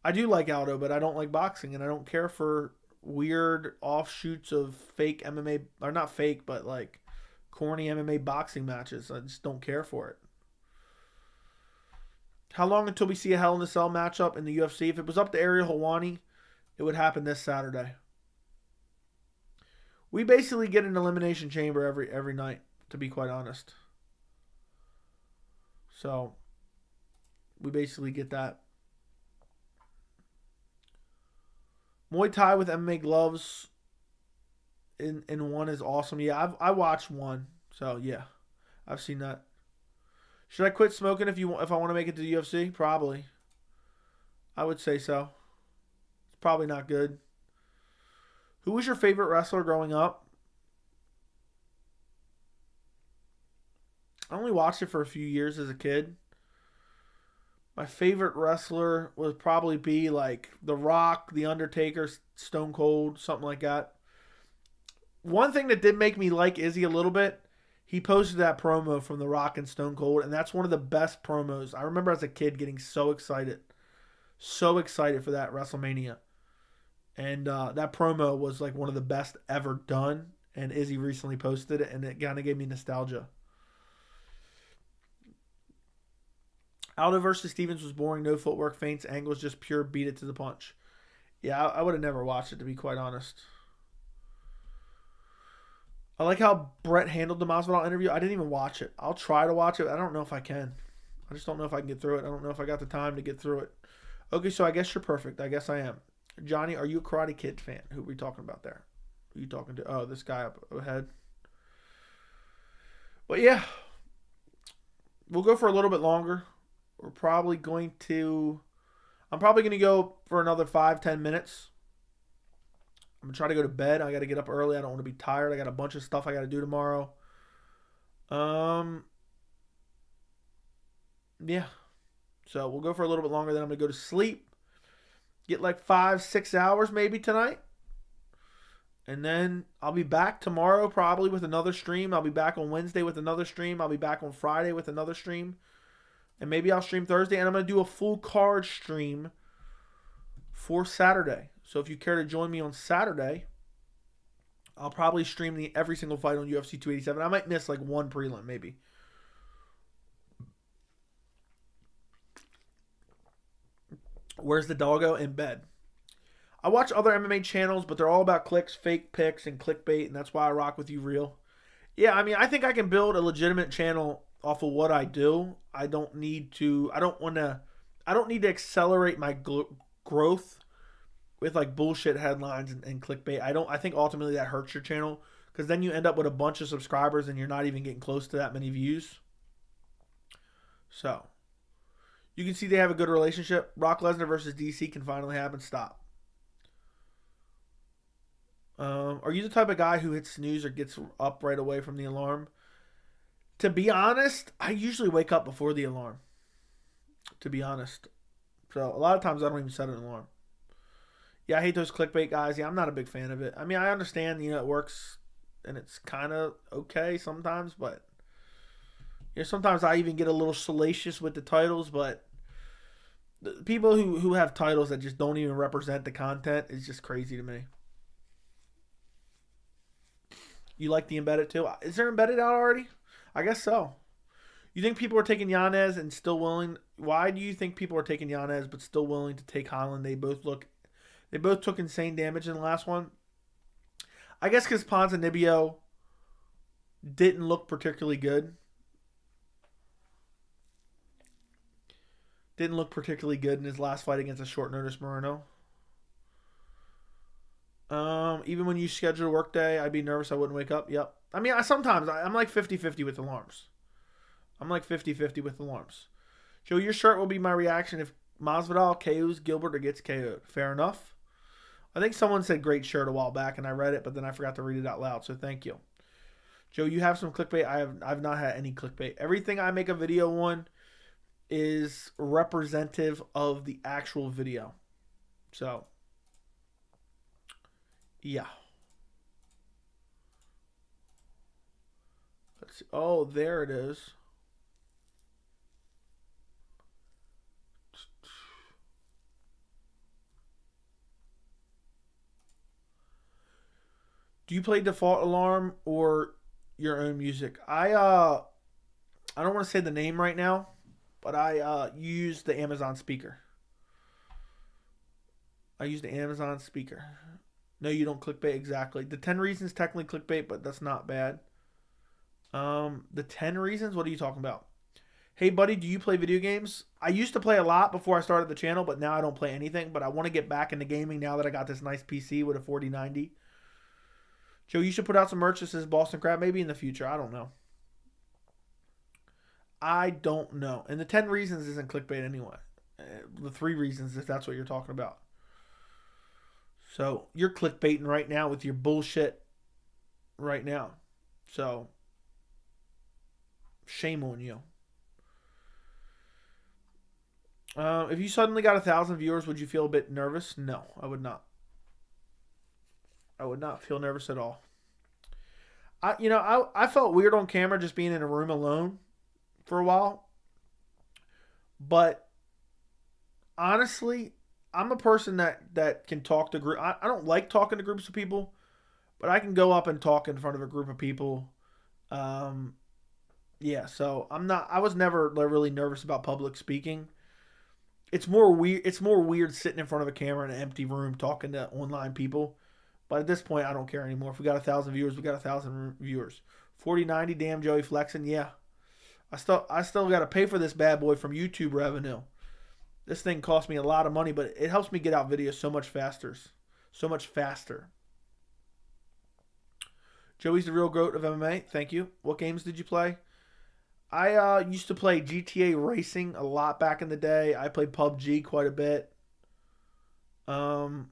I do like Aldo, but I don't like boxing, and I don't care for weird offshoots of fake MMA, or not fake, but like corny MMA boxing matches. I just don't care for it. How long until we see a Hell in a Cell matchup in the UFC? If it was up to Ariel Helwani, it would happen this Saturday. We basically get an elimination chamber every night, to be quite honest. So, we basically get that. Muay Thai with MMA gloves in one is awesome. Yeah, I watched one. So, yeah. I've seen that. Should I quit smoking if I want to make it to the UFC? Probably. I would say so. It's probably not good. Who was your favorite wrestler growing up? I only watched it for a few years as a kid. My favorite wrestler would probably be like The Rock, The Undertaker, Stone Cold, something like that. One thing that did make me like Izzy a little bit, he posted that promo from The Rock and Stone Cold, and that's one of the best promos. I remember as a kid getting so excited for that WrestleMania. And that promo was like one of the best ever done. And Izzy recently posted it, and it kind of gave me nostalgia. Aldo versus Stevens was boring. No footwork, feints, angles, just pure beat it to the punch. Yeah, I would have never watched it, to be quite honest. I like how Brett handled the Masvidal interview. I didn't even watch it. I'll try to watch it. I don't know if I can. I just don't know if I can get through it. I don't know if I got the time to get through it. Okay, so I guess you're perfect. I guess I am. Johnny, are you a Karate Kid fan? Who are we talking about there? Who are you talking to? Oh, this guy up ahead. But yeah, we'll go for a little bit longer. We're probably going to. I'm probably going to go for another 5-10 minutes. I'm gonna try to go to bed. I got to get up early. I don't want to be tired. I got a bunch of stuff I got to do tomorrow. Yeah. So we'll go for a little bit longer. Then I'm gonna go to sleep. Get like 5-6 hours maybe tonight. And then I'll be back tomorrow probably with another stream. I'll be back on Wednesday with another stream. I'll be back on Friday with another stream. And maybe I'll stream Thursday. And I'm going to do a full card stream for Saturday. So if you care to join me on Saturday, I'll probably stream every single fight on UFC 287. I might miss like one prelim maybe. Where's the doggo? In bed. I watch other MMA channels, but they're all about clicks, fake picks, and clickbait, and that's why I rock with you real. Yeah, I mean, I think I can build a legitimate channel off of what I do. I don't need to accelerate my growth with like bullshit headlines and clickbait. I think ultimately that hurts your channel because then you end up with a bunch of subscribers and you're not even getting close to that many views. So, you can see they have a good relationship. Brock Lesnar versus DC can finally happen. Stop. Are you the type of guy who hits snooze or gets up right away from the alarm? To be honest, I usually wake up before the alarm. To be honest. So a lot of times I don't even set an alarm. Yeah, I hate those clickbait guys. Yeah, I'm not a big fan of it. I mean, I understand, it works and it's kind of okay sometimes, but sometimes I even get a little salacious with the titles, but the people who have titles that just don't even represent the content is just crazy to me. You like the embedded too? Is there embedded out already? I guess so. You think people are taking Yanez and still willing? Why do you think people are taking Yanez but still willing to take Holland? They both took insane damage in the last one. I guess because Ponzinibbio didn't look particularly good. Didn't look particularly good in his last fight against a short notice Moreno. Even when you schedule a work day, I'd be nervous I wouldn't wake up. Yep. I mean, I'm like 50-50 with alarms. Joe, your shirt will be my reaction if Masvidal KOs Gilbert or gets KO'd. Fair enough. I think someone said great shirt a while back and I read it, but then I forgot to read it out loud, so thank you. Joe, you have some clickbait. I've not had any clickbait. Everything I make a video on is representative of the actual video. So, yeah. Let's see. Oh, there it is. Do you play default alarm or your own music? I don't want to say the name right now, but I use the Amazon speaker. No, you don't clickbait exactly. The 10 reasons technically clickbait, but that's not bad. The 10 reasons? What are you talking about? Hey, buddy, do you play video games? I used to play a lot before I started the channel, but now I don't play anything. But I want to get back into gaming now that I got this nice PC with a 4090. Joe, you should put out some merch that says Boston Crab maybe in the future. I don't know. And the 10 reasons isn't clickbait anyway. The 3 reasons, if that's what you're talking about. So, you're clickbaiting right now with your bullshit right now. So, shame on you. If you suddenly got 1,000 viewers, would you feel a bit nervous? No, I would not. I would not feel nervous at all. I felt weird on camera just being in a room alone for a while. But honestly, I'm a person that can talk to group. I don't like talking to groups of people, but I can go up and talk in front of a group of people. Yeah, so I was never really nervous about public speaking. It's more weird sitting in front of a camera in an empty room talking to online people. But at this point, I don't care anymore. If we got 1,000 viewers, we got 1,000 viewers. 4090, damn Joey flexing, yeah. I still got to pay for this bad boy from YouTube revenue. This thing cost me a lot of money, but it helps me get out videos so much faster. So much faster. Joey's the real goat of MMA. Thank you. What games did you play? I used to play GTA Racing a lot back in the day. I played PUBG quite a bit. I'm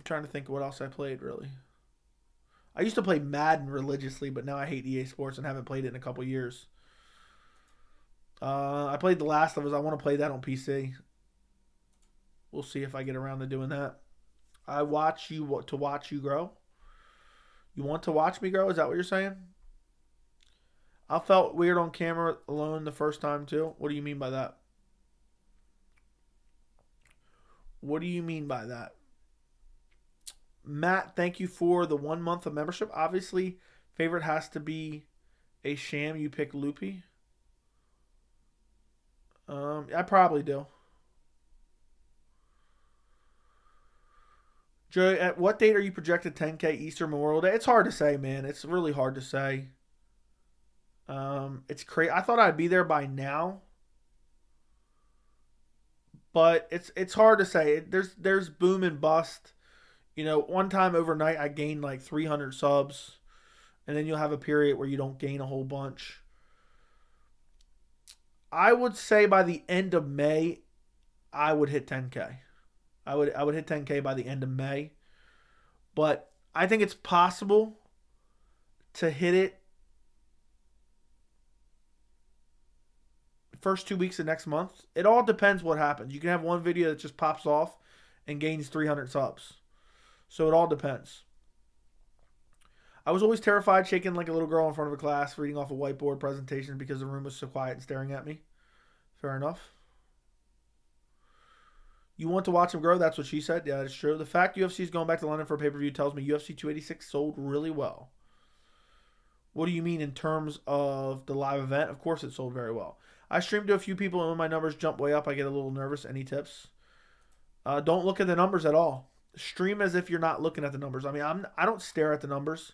trying to think of what else I played, really. I used to play Madden religiously, but now I hate EA Sports and haven't played it in a couple years. I played The Last of Us. I want to play that on PC. We'll see if I get around to doing that. I watch you to watch you grow. You want to watch me grow? Is that what you're saying? I felt weird on camera alone the first time too. What do you mean by that? What do you mean by that? Matt, thank you for the 1 month of membership. Obviously, favorite has to be a sham. You pick Loopy. I probably do. Joe, at what date are you projected 10K Easter Memorial Day? It's hard to say, man. It's really hard to say. It's crazy. I thought I'd be there by now, but it's hard to say. There's boom and bust. You know, one time overnight I gained like 300 subs, and then you'll have a period where you don't gain a whole bunch. I would say by the end of May, I would hit 10K. I would hit 10K by the end of May. But I think it's possible to hit it first 2 weeks of next month. It all depends what happens. You can have one video that just pops off and gains 300 subs. So it all depends. I was always terrified shaking like a little girl in front of a class, reading off a whiteboard presentation because the room was so quiet and staring at me. Fair enough. You want to watch him grow? That's what she said. Yeah, that's true. The fact UFC is going back to London for a pay-per-view tells me UFC 286 sold really well. What do you mean in terms of the live event? Of course it sold very well. I streamed to a few people, and when my numbers jump way up, I get a little nervous. Any tips? Don't look at the numbers at all. Stream as if you're not looking at the numbers. I mean, I don't stare at the numbers.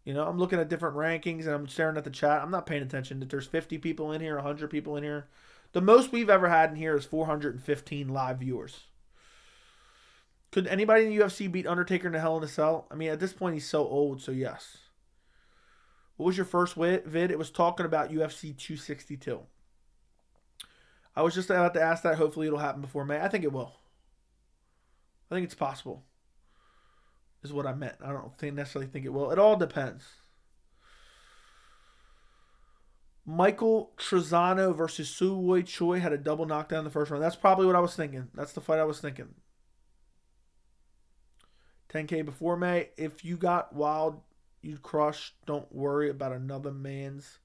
You know, I'm looking at different rankings, and I'm staring at the chat. I'm not paying attention that there's 50 people in here, 100 people in here. The most we've ever had in here is 415 live viewers. Could anybody in the UFC beat Undertaker in a Hell in a Cell? I mean, at this point, he's so old, so yes. What was your first vid? It was talking about UFC 262. I was just about to ask that. Hopefully, it'll happen before May. I think it will. I think it's possible, is what I meant. I don't necessarily think it will. It all depends. Michael Trezano versus Suwoi Choi had a double knockdown in the first round. That's probably what I was thinking. That's the fight I was thinking. 10K before May. If you got wild, you'd crush. Don't worry about another man's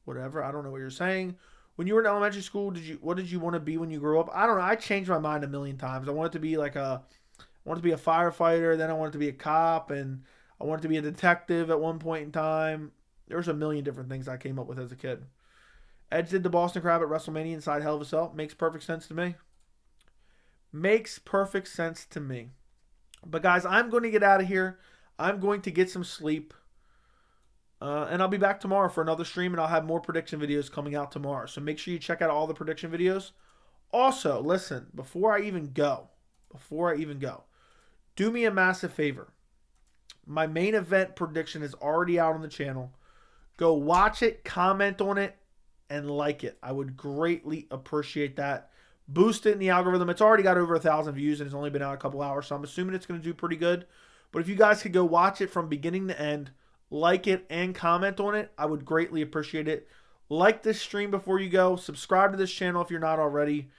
whatever. I don't know what you're saying. When you were in elementary school, what did you want to be when you grew up? I don't know. I changed my mind a million times. I wanted to be a firefighter. Then I wanted to be a cop, and I wanted to be a detective at one point in time. There's a million different things I came up with as a kid. Edge did the Boston Crab at WrestleMania inside Hell of a Cell. Makes perfect sense to me. Makes perfect sense to me. But guys, I'm going to get out of here. I'm going to get some sleep. And I'll be back tomorrow for another stream, and I'll have more prediction videos coming out tomorrow. So make sure you check out all the prediction videos. Also, listen, before I even go, do me a massive favor. My main event prediction is already out on the channel. Go watch it, comment on it, and like it. I would greatly appreciate that. Boost it in the algorithm. It's already got over 1,000 views, and it's only been out a couple hours, so I'm assuming it's going to do pretty good. But if you guys could go watch it from beginning to end, like it, and comment on it, I would greatly appreciate it. Like this stream before you go. Subscribe to this channel if you're not already.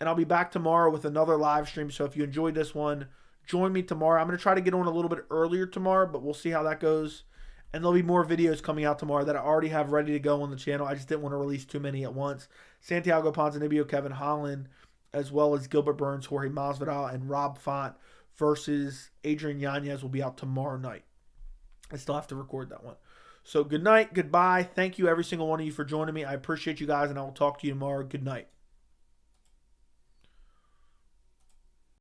And I'll be back tomorrow with another live stream. So if you enjoyed this one, join me tomorrow. I'm going to try to get on a little bit earlier tomorrow, but we'll see how that goes. And there'll be more videos coming out tomorrow that I already have ready to go on the channel. I just didn't want to release too many at once. Santiago Ponzinibbio, Kevin Holland, as well as Gilbert Burns, Jorge Masvidal, and Rob Font versus Adrian Yanez will be out tomorrow night. I still have to record that one. So good night, goodbye. Thank you, every single one of you, for joining me. I appreciate you guys, and I will talk to you tomorrow. Good night.